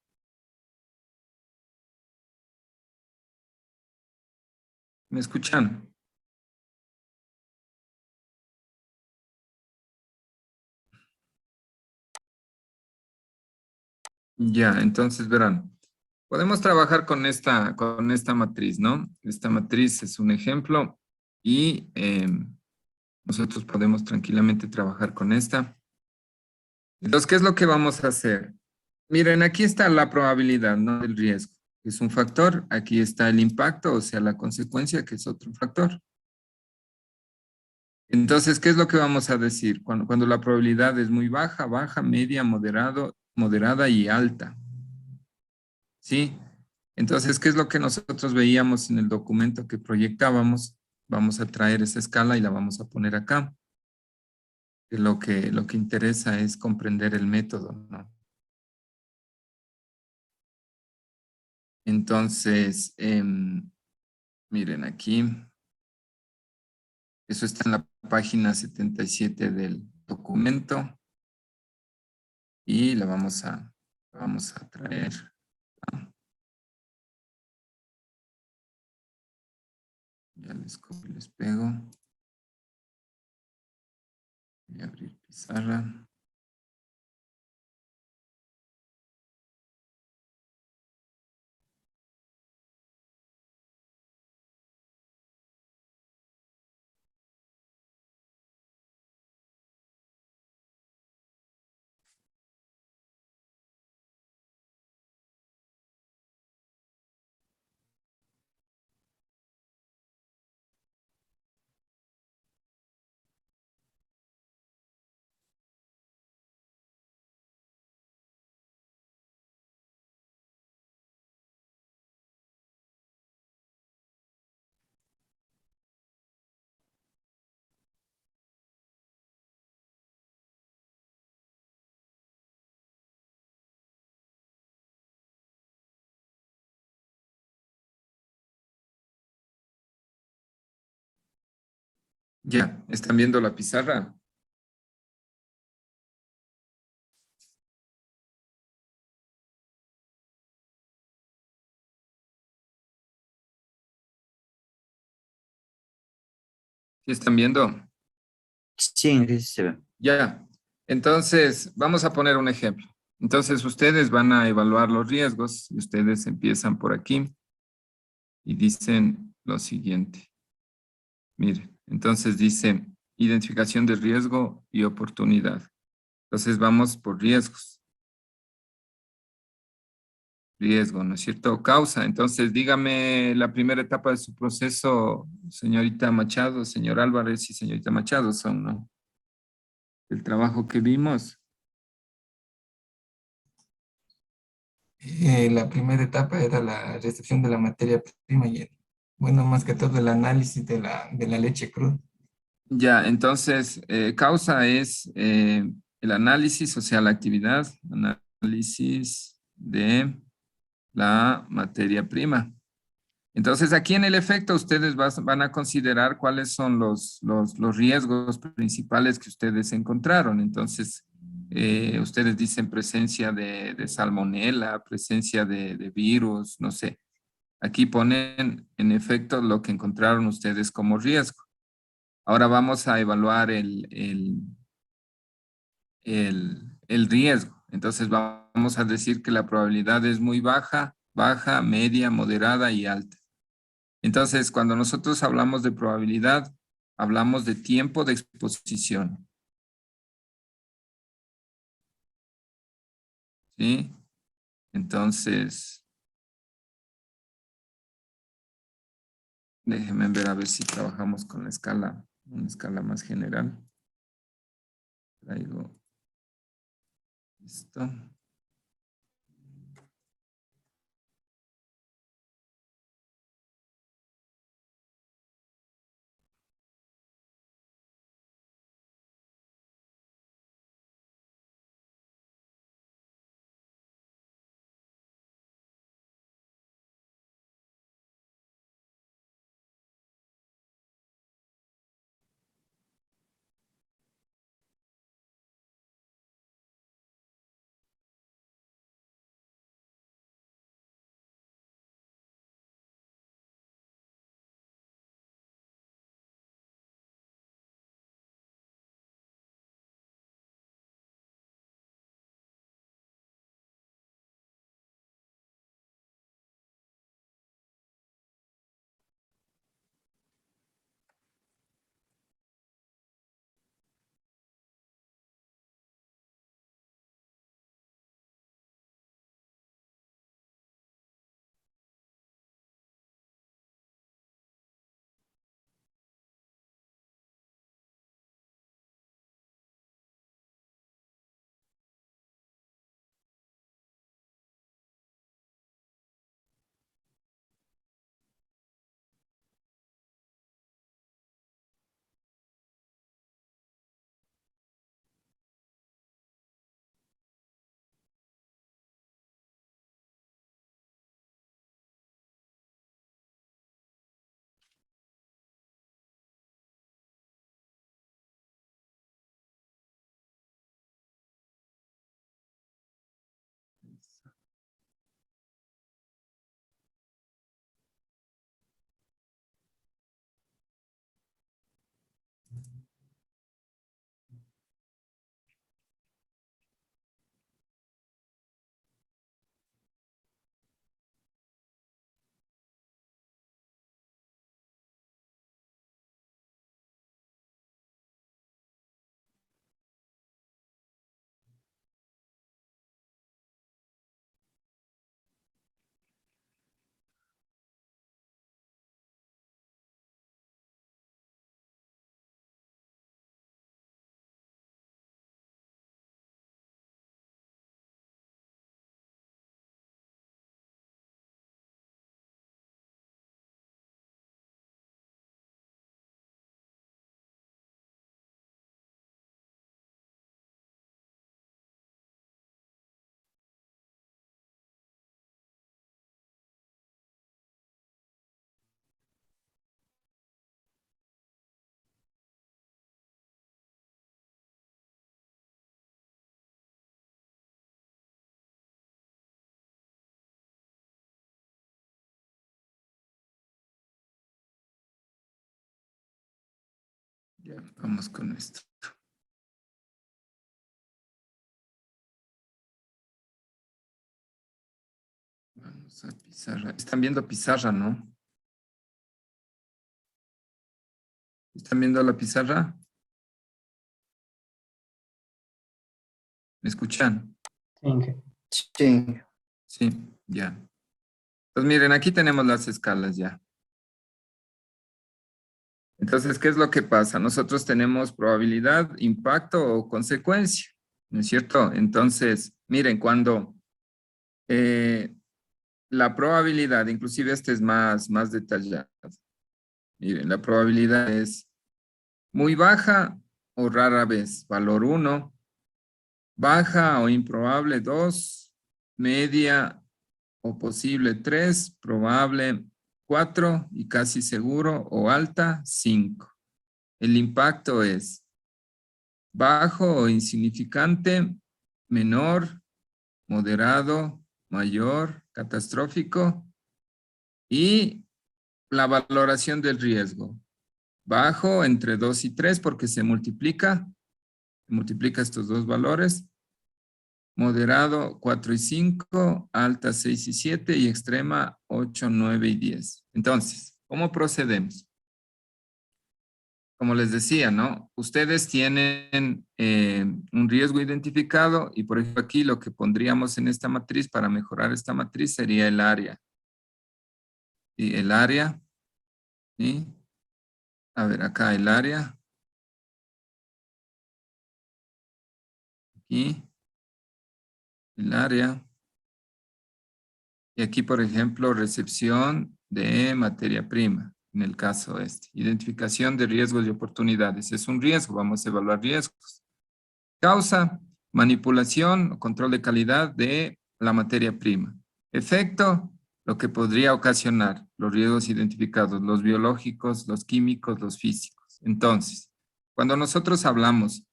¿Me escuchan? Ya, entonces verán. Podemos trabajar con esta matriz, ¿no? Esta matriz es un ejemplo y nosotros podemos tranquilamente trabajar con esta. Entonces, ¿qué es lo que vamos a hacer? Miren, aquí está la probabilidad, ¿no? Del riesgo. Es un factor. Aquí está el impacto, o sea, la consecuencia, que es otro factor. Entonces, ¿qué es lo que vamos a decir? Cuando la probabilidad es muy baja, baja, media, moderada y alta. ¿Sí? Entonces, ¿qué es lo que nosotros veíamos en el documento que proyectábamos? Vamos a traer esa escala y la vamos a poner acá. Que lo que interesa es comprender el método, ¿no? Entonces, miren aquí, eso está en la página 77 del documento y la vamos a traer. Ya les copio y les pego. Voy a abrir pizarra. Ya, ¿están viendo la pizarra? ¿Sí están viendo? Sí, Inge, sí se ve. Ya, entonces vamos a poner un ejemplo. Entonces ustedes van a evaluar los riesgos y ustedes empiezan por aquí y dicen lo siguiente. Miren, entonces dice identificación de riesgo y oportunidad. Entonces vamos por riesgos. Riesgo, ¿no es cierto? Causa. Entonces dígame la primera etapa de su proceso, señorita Machado, señor Álvarez y señorita Machado son, ¿no? El trabajo que vimos. La primera etapa era la recepción de la materia prima y, bueno, más que todo el análisis de la leche cruda. Ya, entonces, causa es el análisis, o sea, la actividad, análisis de la materia prima. Entonces, aquí en el efecto, ustedes van a considerar cuáles son los riesgos principales que ustedes encontraron. Entonces, ustedes dicen presencia de salmonela, presencia de virus, no sé. Aquí ponen en efecto lo que encontraron ustedes como riesgo. Ahora vamos a evaluar el riesgo. Entonces vamos a decir que la probabilidad es muy baja, baja, media, moderada y alta. Entonces, cuando nosotros hablamos de probabilidad, hablamos de tiempo de exposición. ¿Sí? Entonces, déjenme ver a ver si trabajamos con la escala, una escala más general. Traigo esto. Ya, vamos con esto. Vamos a pizarra. Están viendo pizarra, ¿no? ¿Están viendo la pizarra? ¿Me escuchan? Sí, Inge. Sí. Sí, ya. Pues miren, aquí tenemos las escalas ya. Entonces, ¿qué es lo que pasa? Nosotros tenemos probabilidad, impacto o consecuencia, ¿no es cierto? Entonces, miren, cuando la probabilidad, inclusive este es más detallado. Miren, la probabilidad es muy baja o rara vez, valor 1, baja o improbable 2, media o posible 3, probable 4 y casi seguro o alta 5. El impacto es bajo o insignificante, menor, moderado, mayor, catastrófico y la valoración del riesgo. Bajo entre 2 y 3 porque se multiplica estos dos valores. Moderado 4 y 5, alta 6 y 7 y extrema 8, 9 y 10. Entonces, ¿cómo procedemos? Como les decía, ¿no? Ustedes tienen un riesgo identificado y por ejemplo aquí lo que pondríamos en esta matriz para mejorar esta matriz sería el área. Y el área, ¿sí? A ver, acá el área. Aquí, el área. Y aquí, por ejemplo, recepción de materia prima, en el caso este. Identificación de riesgos y oportunidades. Es un riesgo, vamos a evaluar riesgos. Causa, manipulación o control de calidad de la materia prima. Efecto, lo que podría ocasionar los riesgos identificados, los biológicos, los químicos, los físicos. Entonces, cuando nosotros hablamos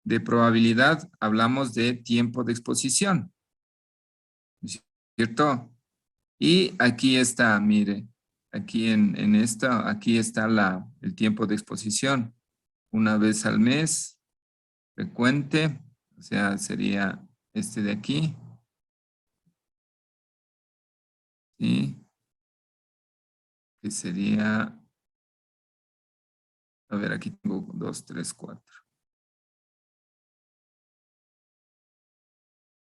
de probabilidad, hablamos de tiempo de exposición, ¿cierto? Y aquí está, mire, aquí en esta, aquí está el tiempo de exposición. Una vez al mes, frecuente, o sea, sería este de aquí. ¿Sí? Que sería, a ver, aquí tengo 2, 3, 4.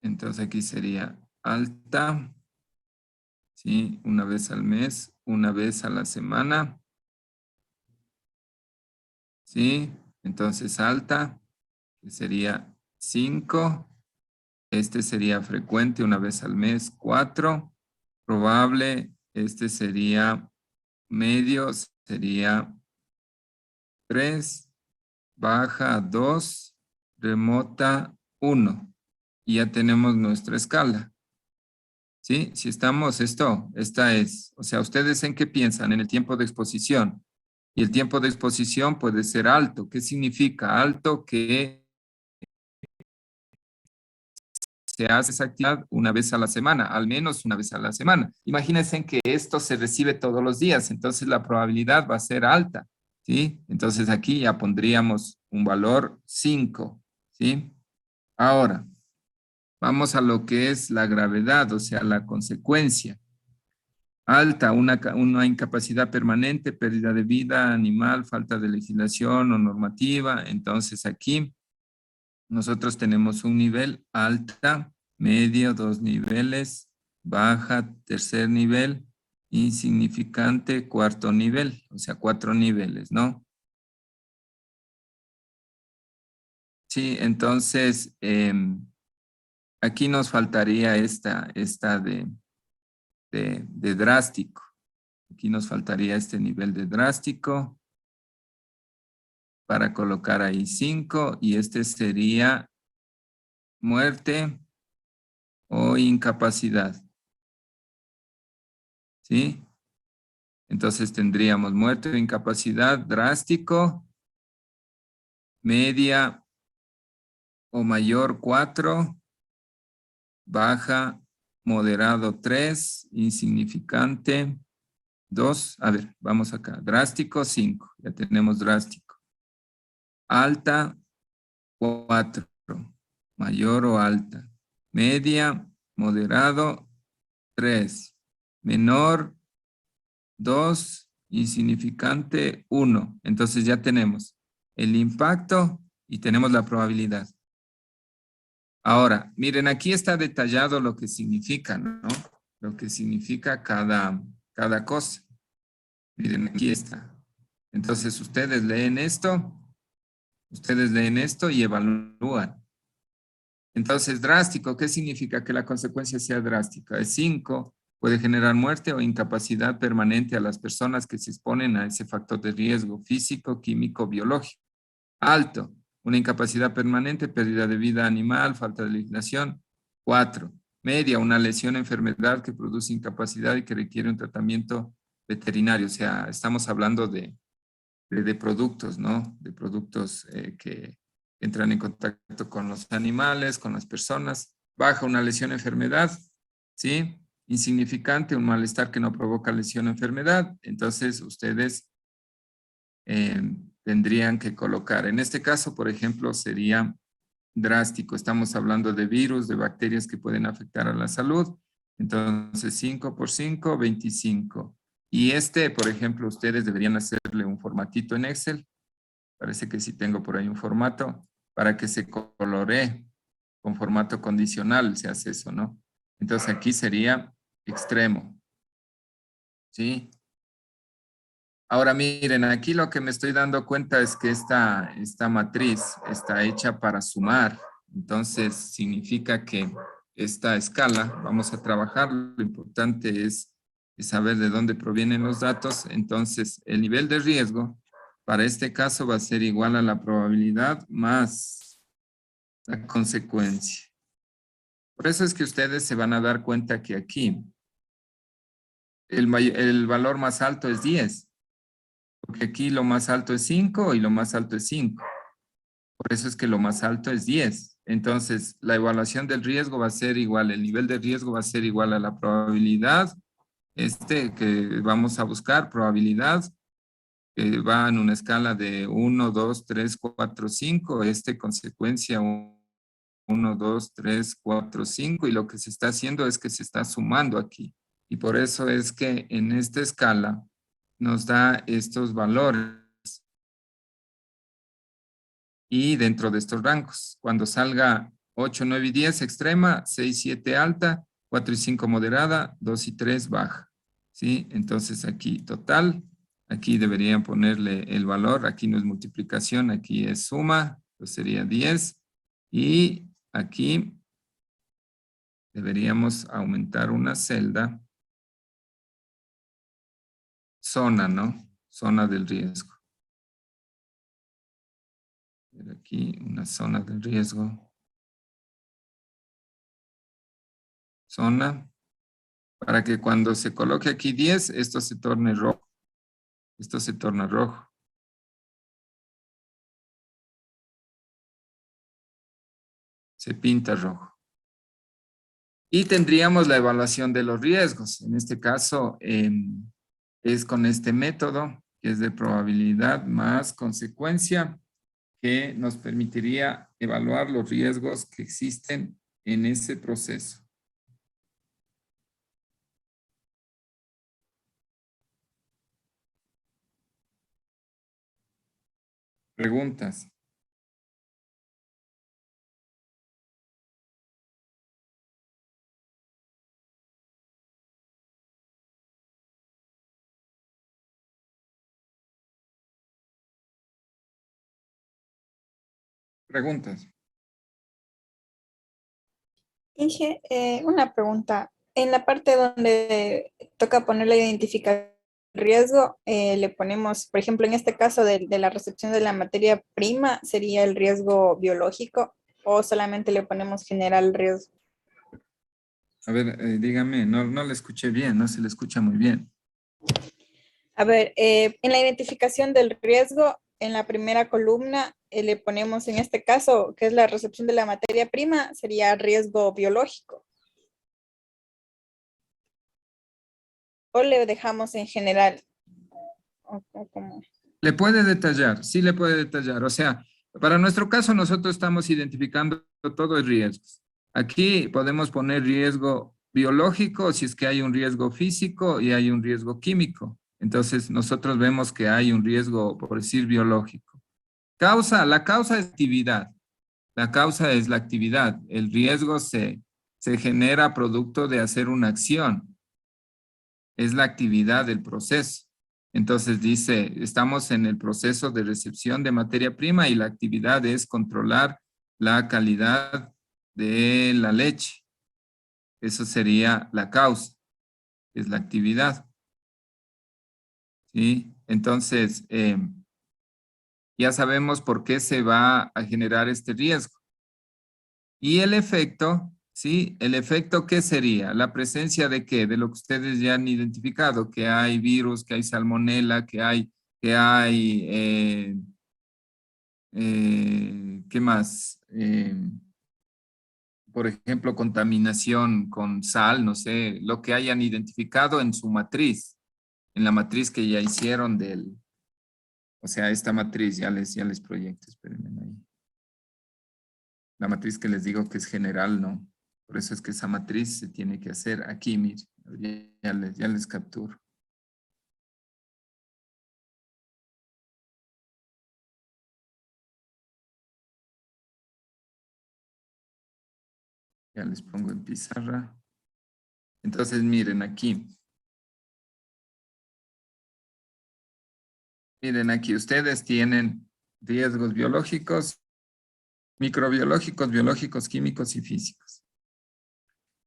Entonces aquí sería alta, ¿sí? Una vez al mes, una vez a la semana, ¿sí? Entonces alta, que sería 5. Este sería frecuente una vez al mes, 4. Probable, este sería medio, sería 3. Baja 2. Remota 1. Y ya tenemos nuestra escala. ¿Sí? Si estamos, esta es, o sea, ¿ustedes en qué piensan? En el tiempo de exposición. Y el tiempo de exposición puede ser alto. ¿Qué significa? Alto que se hace esa actividad una vez a la semana, al menos una vez a la semana. Imagínense que esto se recibe todos los días, entonces la probabilidad va a ser alta, ¿sí? Entonces aquí ya pondríamos un valor 5, ¿sí? Ahora, vamos a lo que es la gravedad, o sea, la consecuencia. Alta, una incapacidad permanente, pérdida de vida animal, falta de legislación o normativa. Entonces aquí nosotros tenemos un nivel alta, medio, 2 niveles, baja, tercer nivel, insignificante, cuarto nivel, o sea, 4 niveles, ¿no? Sí, entonces aquí nos faltaría esta de drástico. Aquí nos faltaría este nivel de drástico para colocar ahí 5 y este sería muerte o incapacidad. ¿Sí? Entonces tendríamos muerte o incapacidad drástico, media o mayor 4, baja, moderado 3, insignificante 2. A ver, vamos acá. Drástico 5, ya tenemos drástico. alta, 4, mayor o alta, media, moderado, 3, menor, 2, insignificante, 1. Entonces ya tenemos el impacto y tenemos la probabilidad. Ahora, miren, aquí está detallado lo que significa, ¿no? Lo que significa cada cosa. Miren, aquí está. Entonces ustedes leen esto y evalúan. Entonces, drástico, ¿qué significa que la consecuencia sea drástica? Es 5, puede generar muerte o incapacidad permanente a las personas que se exponen a ese factor de riesgo físico, químico, biológico. Alto, una incapacidad permanente, pérdida de vida animal, falta de legislación. 4, media, una lesión, enfermedad que produce incapacidad y que requiere un tratamiento veterinario. O sea, estamos hablando de productos, ¿no? De productos que entran en contacto con los animales, con las personas. Baja, una lesión, enfermedad, ¿sí? Insignificante, un malestar que no provoca lesión o enfermedad. Entonces, ustedes tendrían que colocar. En este caso, por ejemplo, sería drástico. Estamos hablando de virus, de bacterias que pueden afectar a la salud. Entonces, 5 por 5, 25. Y por ejemplo, ustedes deberían hacerle un formatito en Excel. Parece que sí tengo por ahí un formato para que se coloree con formato condicional, se hace eso, ¿no? Entonces aquí sería extremo, ¿sí? Ahora miren, aquí lo que me estoy dando cuenta es que esta matriz está hecha para sumar. Entonces significa que esta escala, vamos a trabajar, lo importante es saber de dónde provienen los datos. Entonces el nivel de riesgo para este caso va a ser igual a la probabilidad más la consecuencia. Por eso es que ustedes se van a dar cuenta que aquí el valor más alto es 10. Porque aquí lo más alto es 5 y lo más alto es 5. Por eso es que lo más alto es 10. Entonces, la evaluación del riesgo va a ser igual, el nivel de riesgo va a ser igual a la probabilidad, que vamos a buscar, probabilidad, que va en una escala de 1, 2, 3, 4, 5, consecuencia 1, 2, 3, 4, 5, y lo que se está haciendo es que se está sumando aquí. Y por eso es que en esta escala nos da estos valores. Y dentro de estos rangos, cuando salga 8, 9 y 10 extrema, 6, 7 alta, 4 y 5 moderada, 2 y 3 baja. ¿Sí? Entonces aquí total, aquí deberían ponerle el valor, aquí no es multiplicación, aquí es suma, pues sería 10. Y aquí deberíamos aumentar una celda, zona, ¿no? Zona del riesgo. Aquí una zona del riesgo. Zona. Para que cuando se coloque aquí 10, esto se torne rojo. Esto se torna rojo. Se pinta rojo. Y tendríamos la evaluación de los riesgos. En este caso, es con este método, que es de probabilidad más consecuencia, que nos permitiría evaluar los riesgos que existen en ese proceso. Preguntas. Preguntas. Inge, una pregunta. En la parte donde toca poner la identificación de riesgo, le ponemos, por ejemplo, en este caso de la recepción de la materia prima, ¿sería el riesgo biológico o solamente le ponemos general riesgo? A ver, dígame, no le escuché bien, no se le escucha muy bien. A ver, en la identificación del riesgo, en la primera columna, le ponemos en este caso, que es la recepción de la materia prima, sería riesgo biológico. ¿O le dejamos en general? ¿O cómo? Le puede detallar, sí le puede detallar. O sea, Para nuestro caso, nosotros estamos identificando todos los riesgos. Aquí podemos poner riesgo biológico, si es que hay un riesgo físico y hay un riesgo químico. Entonces, nosotros vemos que hay un riesgo, por decir, biológico. La causa es actividad. La causa es la actividad. El riesgo se genera producto de hacer una acción. Es la actividad del proceso. Entonces dice, estamos en el proceso de recepción de materia prima y la actividad es controlar la calidad de la leche. Eso sería la causa, es la actividad. ¿Sí? Entonces, ya sabemos por qué se va a generar este riesgo. Y el efecto, ¿sí? ¿El efecto qué sería? ¿La presencia de qué? De lo que ustedes ya han identificado, que hay virus, que hay salmonela, ¿qué más? Por ejemplo, contaminación con sal, no sé, lo que hayan identificado en su matriz, en la matriz que ya hicieron o sea, esta matriz, ya les proyecto, espérenme ahí. La matriz que les digo que es general, ¿no? Por eso es que esa matriz se tiene que hacer aquí, miren, ya les capturo. Ya les pongo en pizarra. Entonces, miren aquí. Miren aquí, ustedes tienen riesgos biológicos, microbiológicos, biológicos, químicos y físicos.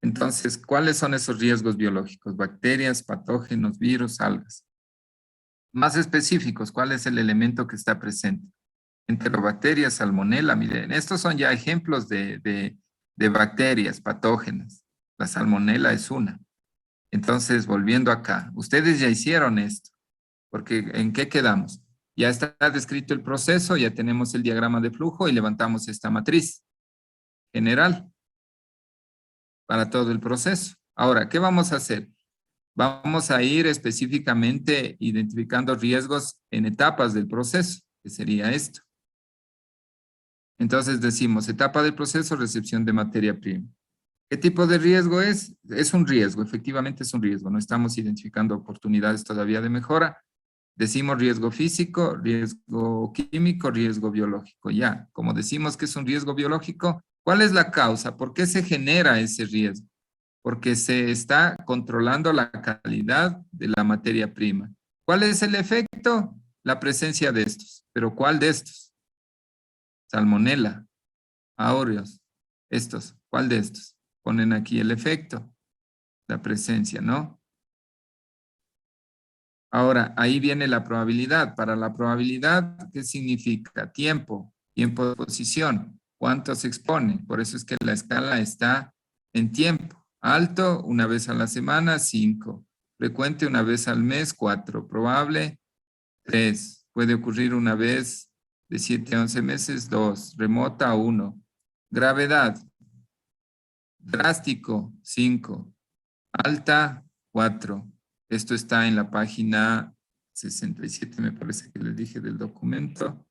Entonces, ¿cuáles son esos riesgos biológicos? Bacterias, patógenos, virus, algas. Más específicos, ¿cuál es el elemento que está presente? Enterobacterias, salmonela, miren, estos son ya ejemplos de bacterias patógenas. La salmonela es una. Entonces, volviendo acá, ustedes ya hicieron esto, porque ¿en qué quedamos? Ya está descrito el proceso, ya tenemos el diagrama de flujo y levantamos esta matriz general para todo el proceso. Ahora, ¿qué vamos a hacer? Vamos a ir específicamente identificando riesgos en etapas del proceso, que sería esto. Entonces decimos, etapa del proceso, recepción de materia prima. ¿Qué tipo de riesgo es? Es un riesgo, efectivamente es un riesgo. No estamos identificando oportunidades todavía de mejora. Decimos riesgo físico, riesgo químico, riesgo biológico. Ya, como decimos que es un riesgo biológico, ¿cuál es la causa? ¿Por qué se genera ese riesgo? Porque se está controlando la calidad de la materia prima. ¿Cuál es el efecto? La presencia de estos. ¿Pero cuál de estos? Salmonela, áureos, estos. ¿Cuál de estos? Ponen aquí el efecto, la presencia, ¿no? Ahora, ahí viene la probabilidad. Para la probabilidad, ¿qué significa? Tiempo, tiempo de exposición. ¿Cuánto se expone? Por eso es que la escala está en tiempo. Alto, una vez a la semana, 5. Frecuente, una vez al mes, 4. Probable, 3. Puede ocurrir una vez de 7 a 11 meses, 2. Remota, 1. Gravedad, drástico, 5. Alta, 4. Esto está en la página 67, me parece que les dije del documento.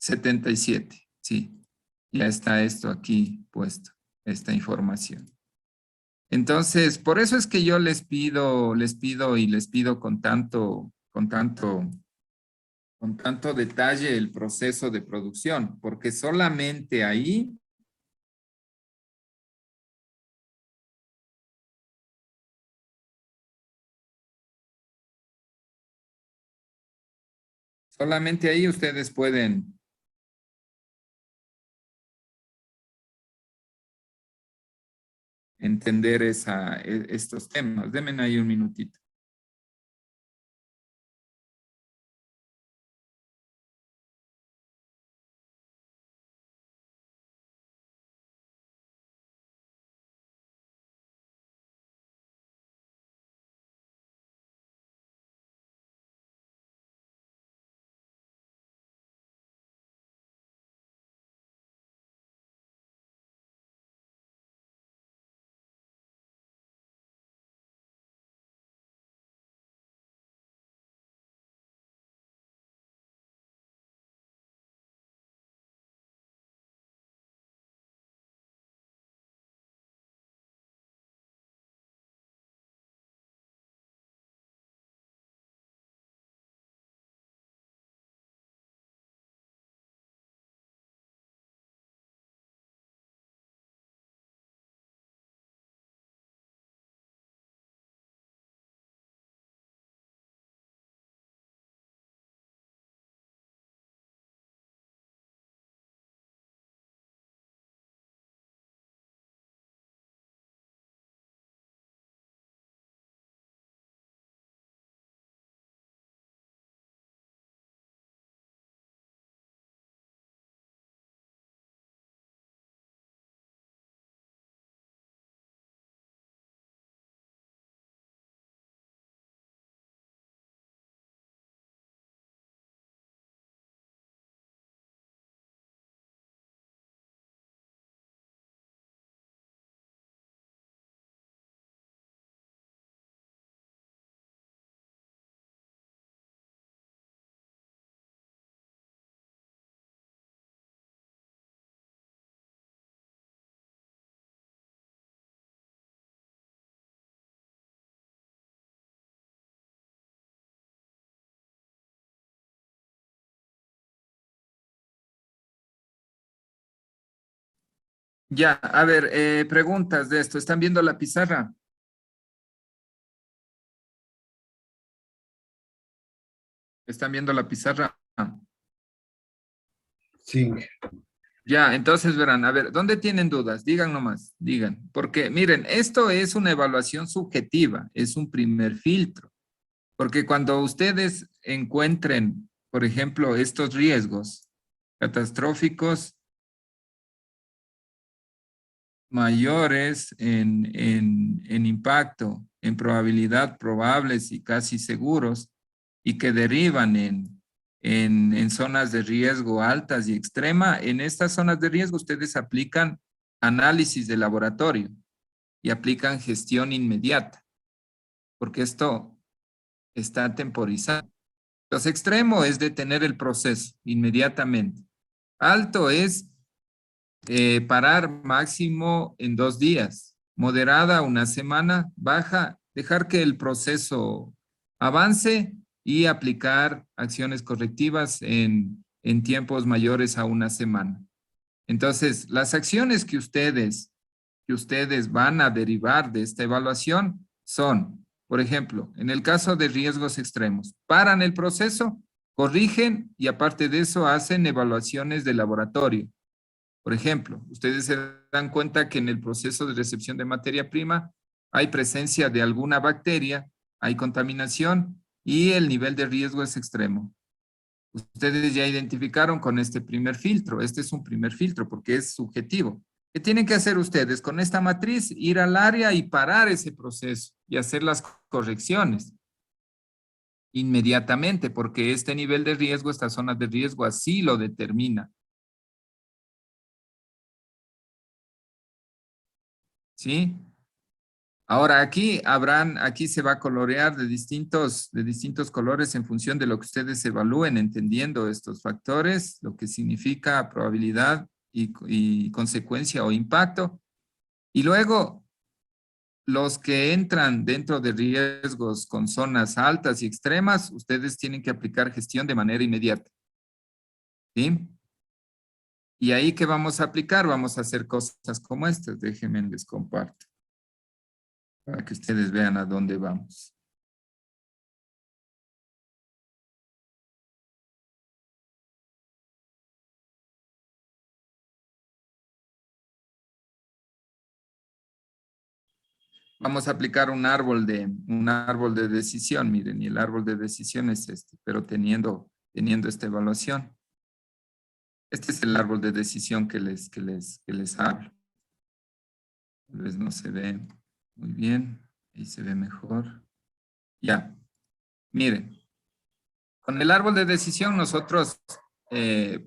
77, sí. Ya está esto aquí puesto, esta información. Entonces, por eso es que yo les pido con tanto detalle el proceso de producción, porque solamente ahí ustedes pueden entender estos temas. Denme ahí un minutito. Ya, a ver, preguntas de esto. ¿Están viendo la pizarra? ¿Están viendo la pizarra? Sí, Ya, entonces verán, a ver, ¿dónde tienen dudas? Digan nomás, digan. Porque miren, esto es una evaluación subjetiva, es un primer filtro. Porque cuando ustedes encuentren, por ejemplo, estos riesgos catastróficos mayores en impacto, en probabilidad probables y casi seguros, y que derivan en zonas de riesgo altas y extrema, en estas zonas de riesgo ustedes aplican análisis de laboratorio y aplican gestión inmediata, porque esto está temporizado. Los extremos es detener el proceso inmediatamente. Alto es parar máximo en 2 días. Moderada, 1 semana. Baja, dejar que el proceso avance y aplicar acciones correctivas en tiempos mayores a 1 semana. Entonces, las acciones que ustedes van a derivar de esta evaluación son, por ejemplo, en el caso de riesgos extremos, paran el proceso, corrigen y aparte de eso hacen evaluaciones de laboratorio. Por ejemplo, ustedes se dan cuenta que en el proceso de recepción de materia prima hay presencia de alguna bacteria, hay contaminación y el nivel de riesgo es extremo. Ustedes ya identificaron con este primer filtro. Este es un primer filtro porque es subjetivo. ¿Qué tienen que hacer ustedes? Con esta matriz, ir al área y parar ese proceso y hacer las correcciones inmediatamente, porque este nivel de riesgo, esta zona de riesgo, así lo determina. ¿Sí? Ahora aquí se va a colorear de distintos colores en función de lo que ustedes evalúen, entendiendo estos factores, lo que significa probabilidad y consecuencia o impacto. Y luego, los que entran dentro de riesgos con zonas altas y extremas, ustedes tienen que aplicar gestión de manera inmediata. ¿Sí? Y ahí, ¿qué vamos a aplicar? Vamos a hacer cosas como estas. Déjenme les comparto, para que ustedes vean a dónde vamos. Vamos a aplicar un árbol de decisión, miren, y el árbol de decisión es este, pero teniendo esta evaluación. Este es el árbol de decisión que les hablo. Tal vez no se ve muy bien, ahí se ve mejor. Ya, miren, con el árbol de decisión nosotros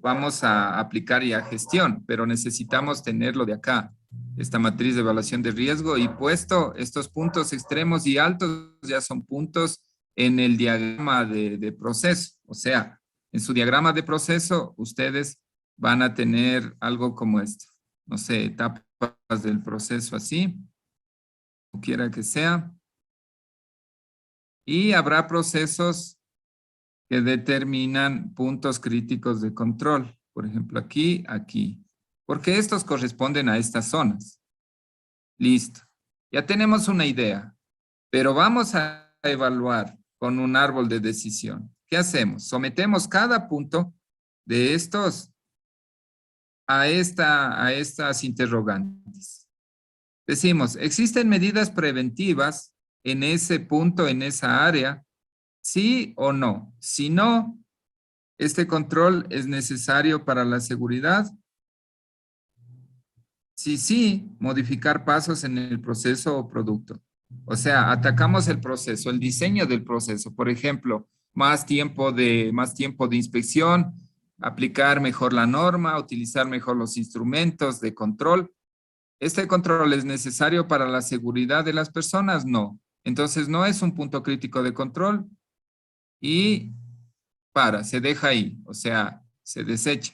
vamos a aplicar ya gestión, pero necesitamos tenerlo de acá, esta matriz de evaluación de riesgo, y puesto estos puntos extremos y altos ya son puntos en el diagrama de proceso. O sea, en su diagrama de proceso ustedes van a tener algo como esto. No sé, etapas del proceso así, como quiera que sea. Y habrá procesos que determinan puntos críticos de control. Por ejemplo, aquí, aquí. Porque estos corresponden a estas zonas. Listo. Ya tenemos una idea, pero vamos a evaluar con un árbol de decisión. ¿Qué hacemos? Sometemos cada punto de estos a estas interrogantes. Decimos, ¿existen medidas preventivas en ese punto, en esa área? ¿Sí o no? Si no, ¿este control es necesario para la seguridad? Si sí, modificar pasos en el proceso o producto. O sea, atacamos el proceso, el diseño del proceso. Por ejemplo, más tiempo de inspección, aplicar mejor la norma, utilizar mejor los instrumentos de control. ¿Este control es necesario para la seguridad de las personas? No. Entonces, no es un punto crítico de control y se deja ahí, o sea, se desecha.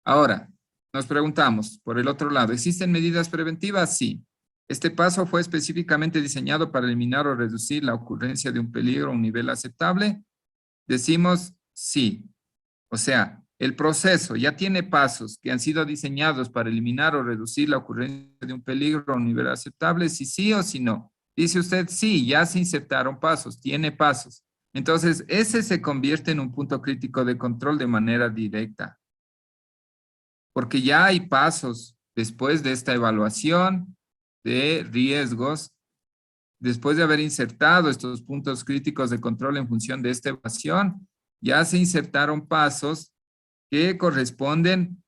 Ahora, nos preguntamos, por el otro lado, ¿existen medidas preventivas? Sí. Este paso fue específicamente diseñado para eliminar o reducir la ocurrencia de un peligro a un nivel aceptable. Decimos sí. O sea, el proceso ya tiene pasos que han sido diseñados para eliminar o reducir la ocurrencia de un peligro a un nivel aceptable, si sí o si no. Dice usted, sí, ya se insertaron pasos, tiene pasos. Entonces, ese se convierte en un punto crítico de control de manera directa. Porque ya hay pasos después de esta evaluación de riesgos, después de haber insertado estos puntos críticos de control en función de esta evaluación, ya se insertaron pasos que corresponden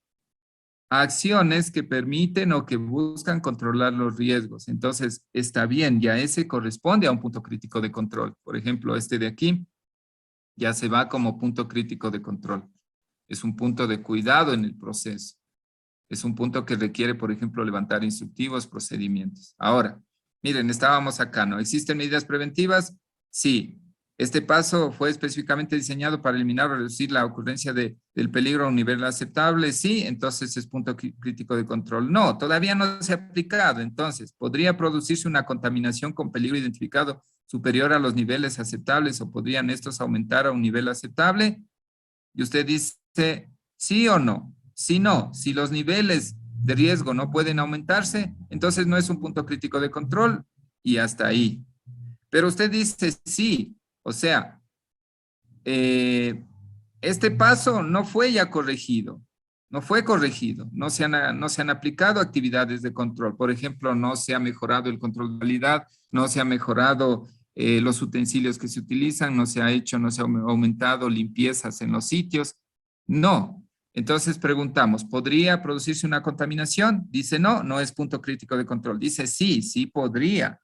a acciones que permiten o que buscan controlar los riesgos. Entonces, está bien, ya ese corresponde a un punto crítico de control. Por ejemplo, este de aquí ya se va como punto crítico de control. Es un punto de cuidado en el proceso. Es un punto que requiere, por ejemplo, levantar instructivos, procedimientos. Ahora, miren, estábamos acá, ¿no? ¿Existen medidas preventivas? Sí. Este paso fue específicamente diseñado para eliminar o reducir la ocurrencia del peligro a un nivel aceptable. Sí, entonces es punto crítico de control. No, todavía no se ha aplicado. Entonces, ¿podría producirse una contaminación con peligro identificado superior a los niveles aceptables o podrían estos aumentar a un nivel aceptable? Y usted dice, ¿sí o no? Si no, si los niveles de riesgo no pueden aumentarse, entonces no es un punto crítico de control y hasta ahí. Pero usted dice sí, o sea, este paso no fue ya corregido, no fue corregido, no se han aplicado actividades de control. Por ejemplo, no se ha mejorado el control de calidad, no se ha mejorado los utensilios que se utilizan, no se ha aumentado limpiezas en los sitios. No. Entonces preguntamos, ¿podría producirse una contaminación? Dice no, no es punto crítico de control. Dice sí, sí podría.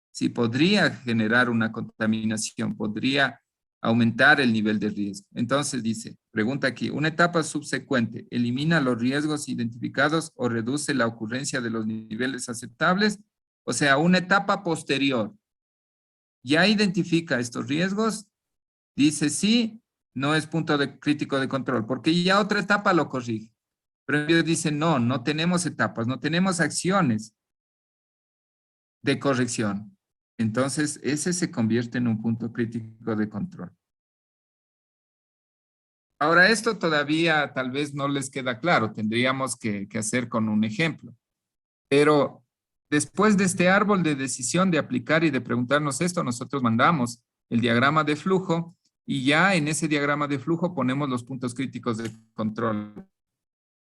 Sí podría generar una contaminación, podría aumentar el nivel de riesgo. Entonces dice, pregunta aquí, una etapa subsecuente, ¿elimina los riesgos identificados o reduce la ocurrencia de los niveles aceptables? O sea, una etapa posterior, ¿ya identifica estos riesgos? Dice sí, no es punto crítico de control, porque ya otra etapa lo corrige. Pero ellos dicen no, no tenemos etapas, no tenemos acciones de corrección. Entonces, ese se convierte en un punto crítico de control. Ahora, esto todavía tal vez no les queda claro, tendríamos que hacer con un ejemplo. Pero después de este árbol de decisión de aplicar y de preguntarnos esto, nosotros mandamos el diagrama de flujo y ya en ese diagrama de flujo ponemos los puntos críticos de control.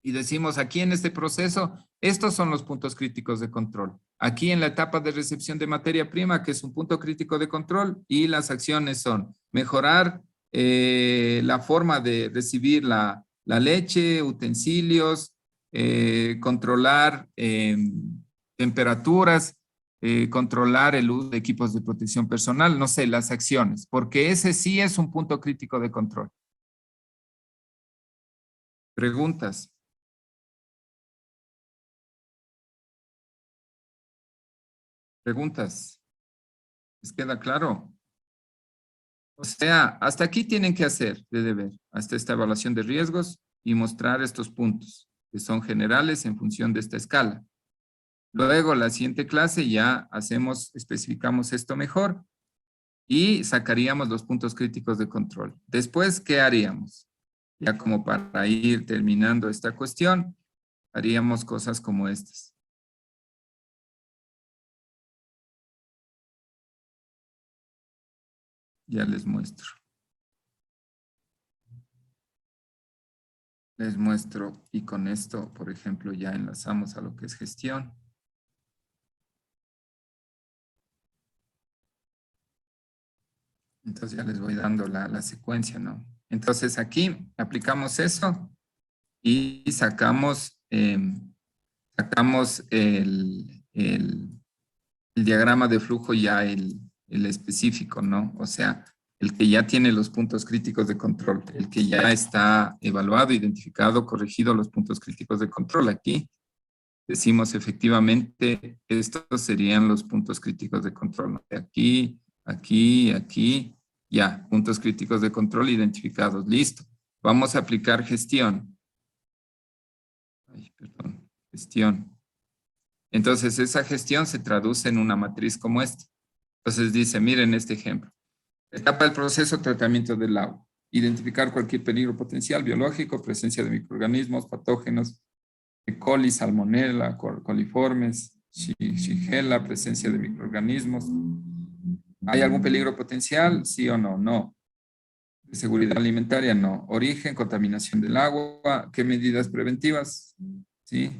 Y decimos aquí en este proceso, estos son los puntos críticos de control. Aquí en la etapa de recepción de materia prima, que es un punto crítico de control, y las acciones son mejorar la forma de recibir la leche, utensilios, controlar temperaturas, controlar el uso de equipos de protección personal, no sé, las acciones, porque ese sí es un punto crítico de control. ¿Preguntas? ¿Preguntas? ¿Les queda claro? O sea, hasta aquí tienen que hacer de deber, hasta esta evaluación de riesgos y mostrar estos puntos, que son generales en función de esta escala. Luego, la siguiente clase ya especificamos esto mejor y sacaríamos los puntos críticos de control. Después, ¿qué haríamos? Ya como para ir terminando esta cuestión, haríamos cosas como estas. Ya les muestro. Les muestro y con esto, por ejemplo, ya enlazamos a lo que es gestión. Entonces ya les voy dando la secuencia, ¿no? Entonces aquí aplicamos eso y sacamos el diagrama de flujo ya el específico, ¿no? O sea, el que ya tiene los puntos críticos de control, el que ya está evaluado, identificado, corregido los puntos críticos de control. Aquí decimos efectivamente, estos serían los puntos críticos de control, ¿no? Aquí, aquí, aquí, ya, puntos críticos de control identificados, listo. Vamos a aplicar gestión. Ay, perdón, gestión. Entonces, esa gestión se traduce en una matriz como esta. Entonces dice, miren este ejemplo. Etapa del proceso, tratamiento del agua. Identificar cualquier peligro potencial biológico, presencia de microorganismos, patógenos, E. coli, salmonella, coliformes, shigella, presencia de microorganismos. ¿Hay algún peligro potencial? ¿Sí o no? No. ¿De seguridad alimentaria? No. Origen, contaminación del agua. ¿Qué medidas preventivas? Sí.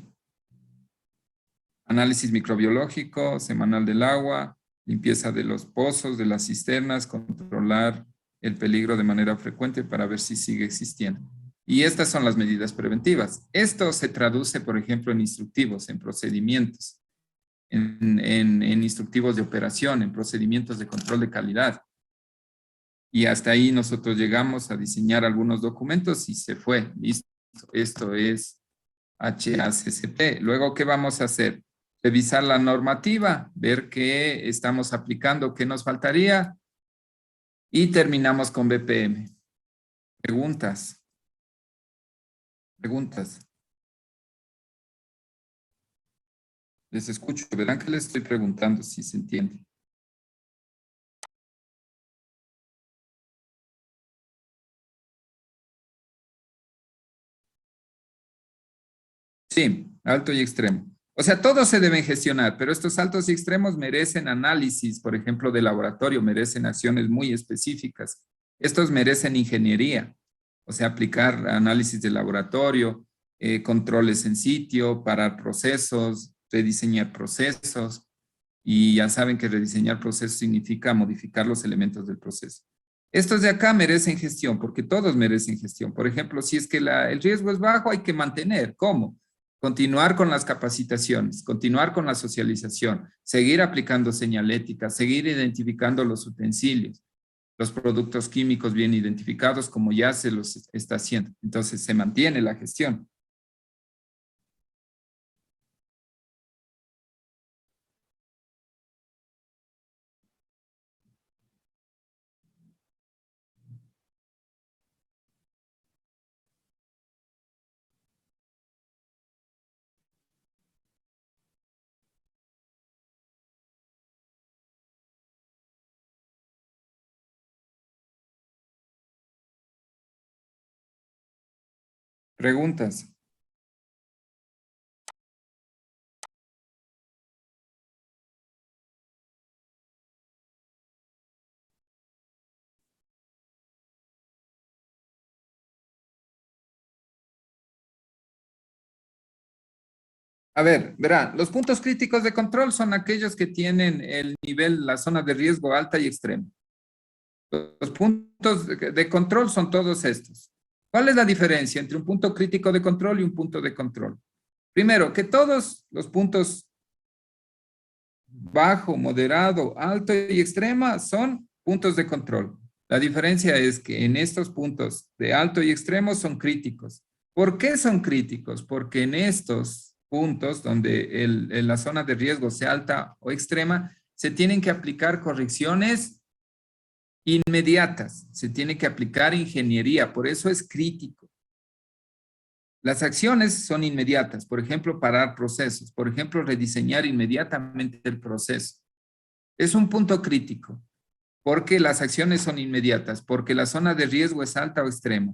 Análisis microbiológico, semanal del agua, limpieza de los pozos, de las cisternas, controlar el peligro de manera frecuente para ver si sigue existiendo. Y estas son las medidas preventivas. Esto se traduce, por ejemplo, en instructivos, en procedimientos, en instructivos de operación, en procedimientos de control de calidad. Y hasta ahí nosotros llegamos a diseñar algunos documentos y se fue. Listo. Esto es HACCP. Luego, ¿qué vamos a hacer? Revisar la normativa, ver qué estamos aplicando, qué nos faltaría. Y terminamos con BPM. Preguntas. Preguntas. Les escucho. Verán que les estoy preguntando si se entiende. Sí, alto y extremo. O sea, todos se deben gestionar, pero estos altos y extremos merecen análisis, por ejemplo, de laboratorio, merecen acciones muy específicas. Estos merecen ingeniería, o sea, aplicar análisis de laboratorio, controles en sitio, parar procesos, rediseñar procesos, y ya saben que rediseñar procesos significa modificar los elementos del proceso. Estos de acá merecen gestión, porque todos merecen gestión. Por ejemplo, si es que el riesgo es bajo, hay que mantener. ¿Cómo? Continuar con las capacitaciones, continuar con la socialización, seguir aplicando señalética, seguir identificando los utensilios, los productos químicos bien identificados como ya se los está haciendo. Entonces se mantiene la gestión. Preguntas. A ver, verán, los puntos críticos de control son aquellos que tienen el nivel, la zona de riesgo alta y extrema. Los puntos de control son todos estos. ¿Cuál es la diferencia entre un punto crítico de control y un punto de control? Primero, que todos los puntos bajo, moderado, alto y extrema son puntos de control. La diferencia es que en estos puntos de alto y extremo son críticos. ¿Por qué son críticos? Porque en estos puntos donde la zona de riesgo sea alta o extrema, se tienen que aplicar correcciones inmediatas, se tiene que aplicar ingeniería, por eso es crítico. Las acciones son inmediatas, por ejemplo, parar procesos, por ejemplo, rediseñar inmediatamente el proceso. Es un punto crítico, porque las acciones son inmediatas, porque la zona de riesgo es alta o extrema,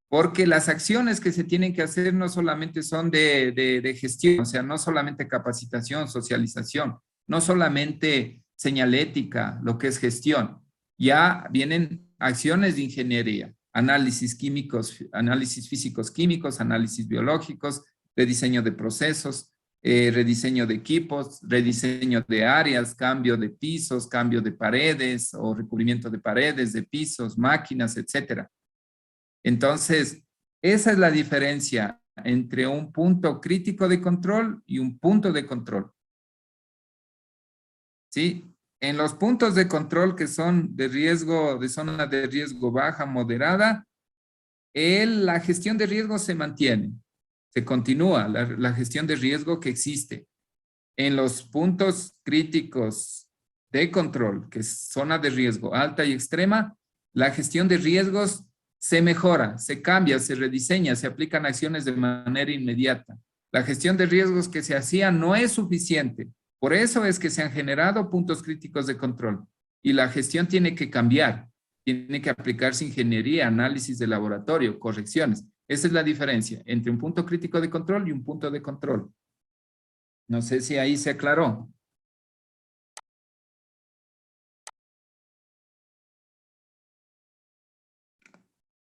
porque las acciones que se tienen que hacer no solamente son de gestión, o sea, no solamente capacitación, socialización, no solamente señalética, lo que es gestión. Ya vienen acciones de ingeniería, análisis químicos, análisis físicos químicos, análisis biológicos, rediseño de procesos, rediseño de equipos, rediseño de áreas, cambio de pisos, cambio de paredes o recubrimiento de paredes, de pisos, máquinas, etcétera. Entonces, esa es la diferencia entre un punto crítico de control y un punto de control. ¿Sí? En los puntos de control que son de riesgo, de zona de riesgo baja, moderada, la gestión de riesgo se mantiene, se continúa la gestión de riesgo que existe. En los puntos críticos de control, que es zona de riesgo alta y extrema, la gestión de riesgos se mejora, se cambia, se rediseña, se aplican acciones de manera inmediata. La gestión de riesgos que se hacía no es suficiente. Por eso es que se han generado puntos críticos de control y la gestión tiene que cambiar. tiene que aplicarse ingeniería, análisis de laboratorio, correcciones. Esa es la diferencia entre un punto crítico de control y un punto de control. No sé si ahí se aclaró.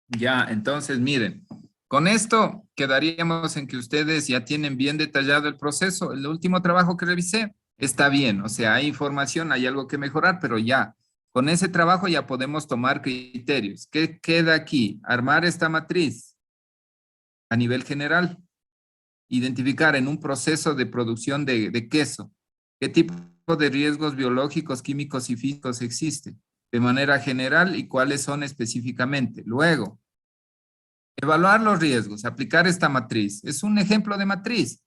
Ya, entonces miren, con esto quedaríamos en que ustedes ya tienen bien detallado el proceso. El último trabajo que revisé está bien, o sea, hay información, hay algo que mejorar, pero ya, con ese trabajo ya podemos tomar criterios. ¿Qué queda aquí? Armar esta matriz a nivel general, identificar en un proceso de producción de queso qué tipo de riesgos biológicos, químicos y físicos existen de manera general y cuáles son específicamente. Luego, evaluar los riesgos, aplicar esta matriz. Es un ejemplo de matriz.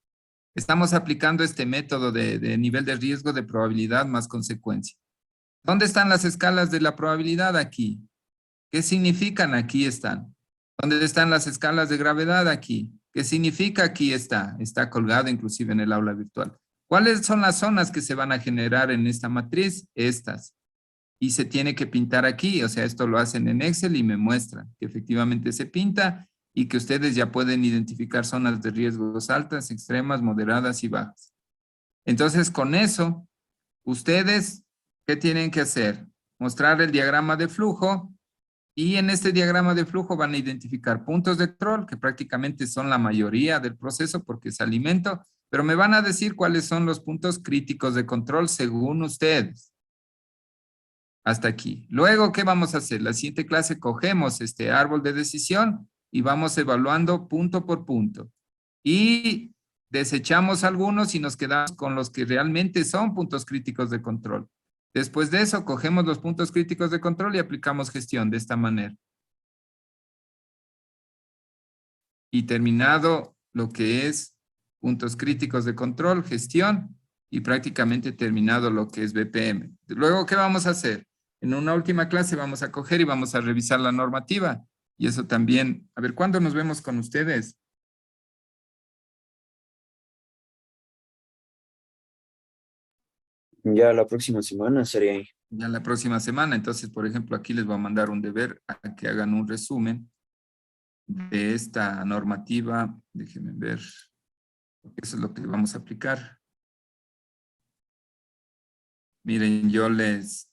Estamos aplicando este método de nivel de riesgo de probabilidad más consecuencia. ¿Dónde están las escalas de la probabilidad aquí? ¿Qué significan? Aquí están. ¿Dónde están las escalas de gravedad? Aquí. ¿Qué significa? Aquí está. Está colgado inclusive en el aula virtual. ¿Cuáles son las zonas que se van a generar en esta matriz? Estas. Y se tiene que pintar aquí, o sea, esto lo hacen en Excel y me muestran que efectivamente se pinta y que ustedes ya pueden identificar zonas de riesgos altas, extremas, moderadas y bajas. Entonces, con eso, ustedes, ¿qué tienen que hacer? Mostrar el diagrama de flujo y en este diagrama de flujo van a identificar puntos de control, que prácticamente son la mayoría del proceso porque es alimento, pero me van a decir cuáles son los puntos críticos de control según ustedes. Hasta aquí. Luego, ¿qué vamos a hacer? La siguiente clase cogemos este árbol de decisión y vamos evaluando punto por punto. Y desechamos algunos y nos quedamos con los que realmente son puntos críticos de control. Después de eso, cogemos los puntos críticos de control y aplicamos gestión de esta manera. Y terminado lo que es puntos críticos de control, gestión, y prácticamente terminado lo que es BPM. Luego, ¿qué vamos a hacer? En una última clase vamos a coger y vamos a revisar la normativa. Y eso también, a ver, ¿cuándo nos vemos con ustedes? Ya la próxima semana sería ahí. Ya la próxima semana. Entonces, por ejemplo, aquí les voy a mandar un deber a que hagan un resumen de esta normativa. Déjenme ver, porque eso es lo que vamos a aplicar. Miren, yo les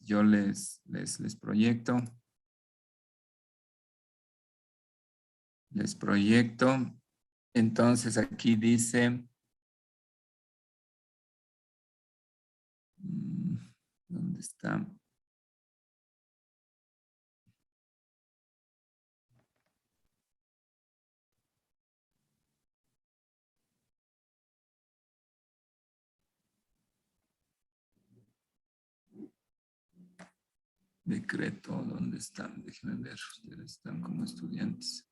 proyecto. Les proyecto. Entonces aquí dice, ¿dónde está? Decreto, ¿dónde están? Déjenme ver, ustedes están como estudiantes.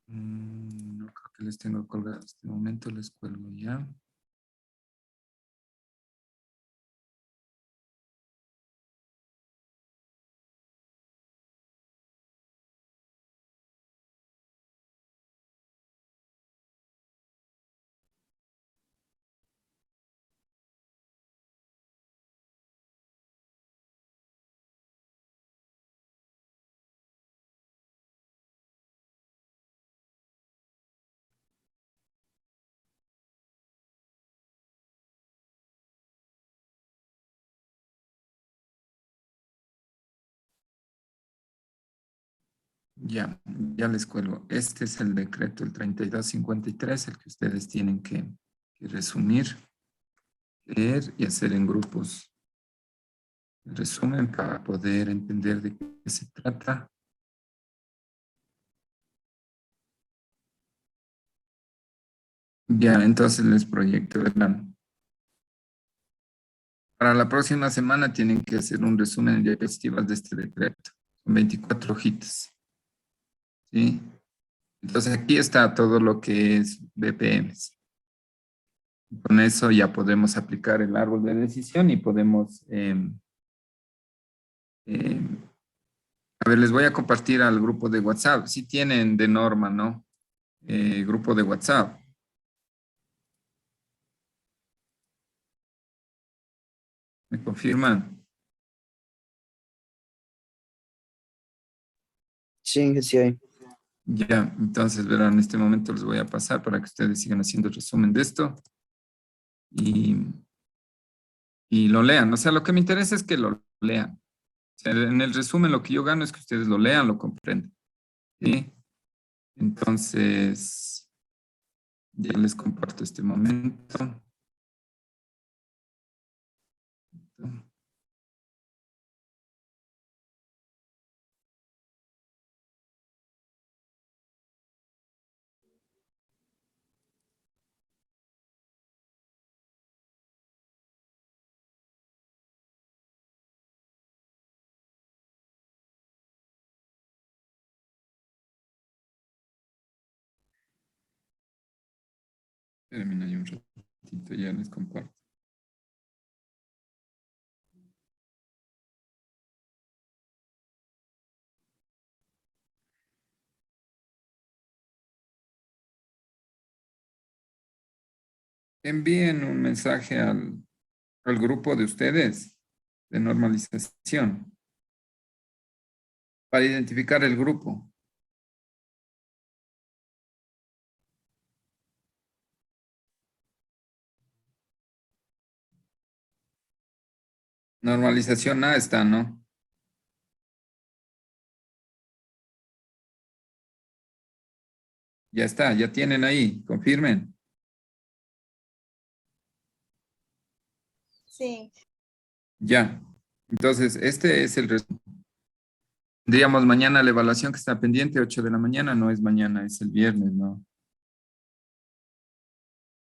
No creo que les tengo colgado. En este momento les cuelgo ya. Ya les cuelgo. Este es el decreto, el 3253, el que ustedes tienen que resumir, leer y hacer en grupos. El resumen para poder entender de qué se trata. Ya, entonces les proyecto, ¿verdad? Para la próxima semana tienen que hacer un resumen de diapositivas de este decreto. Son 24 hojitas. ¿Sí? Entonces aquí está todo lo que es BPMs. Con eso ya podemos aplicar el árbol de decisión y podemos... a ver, les voy a compartir al grupo de WhatsApp. Si tienen de norma, ¿no? Grupo de WhatsApp. ¿Me confirman? Sí, Inge, sí hay. Ya, entonces verán, en este momento les voy a pasar para que ustedes sigan haciendo el resumen de esto y, y lo lean. O sea, lo que me interesa es que lo lean. O sea, en el resumen lo que yo gano es que ustedes lo lean, lo comprendan. ¿Sí? Entonces, ya les comparto este momento. Espérenme ahí un ratito, ya les comparto. Envíen un mensaje al grupo de ustedes de normalización para identificar el grupo. Normalización A está, ¿no? Ya está, ya tienen ahí, confirmen. Sí. Ya. Entonces, este es el resumen. Tendríamos mañana la evaluación que está pendiente, 8 de la mañana, no es mañana, es el viernes, ¿no?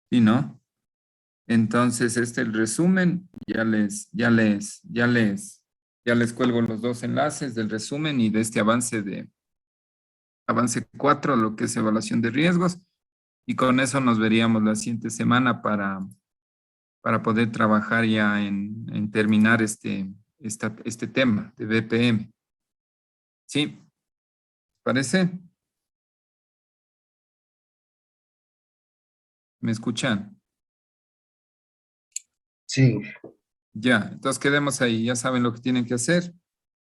Sí, ¿no? Entonces, este es el resumen, ya les cuelgo los dos enlaces del resumen y de este avance 4, lo que es evaluación de riesgos, y con eso nos veríamos la siguiente semana para poder trabajar ya en terminar este tema de BPM. ¿Sí? ¿Parece? ¿Me escuchan? Sí, Ya, entonces quedemos ahí, ya saben lo que tienen que hacer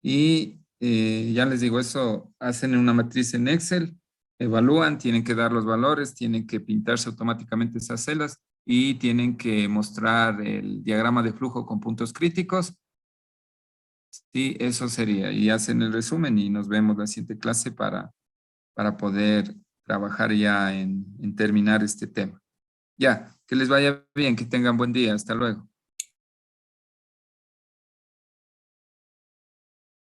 y ya les digo, eso hacen en una matriz en Excel, evalúan, tienen que dar los valores, tienen que pintarse automáticamente esas celdas y tienen que mostrar el diagrama de flujo con puntos críticos. Sí, eso sería, y hacen el resumen y nos vemos la siguiente clase para poder trabajar ya en terminar este tema. Ya, que les vaya bien, que tengan buen día, hasta luego.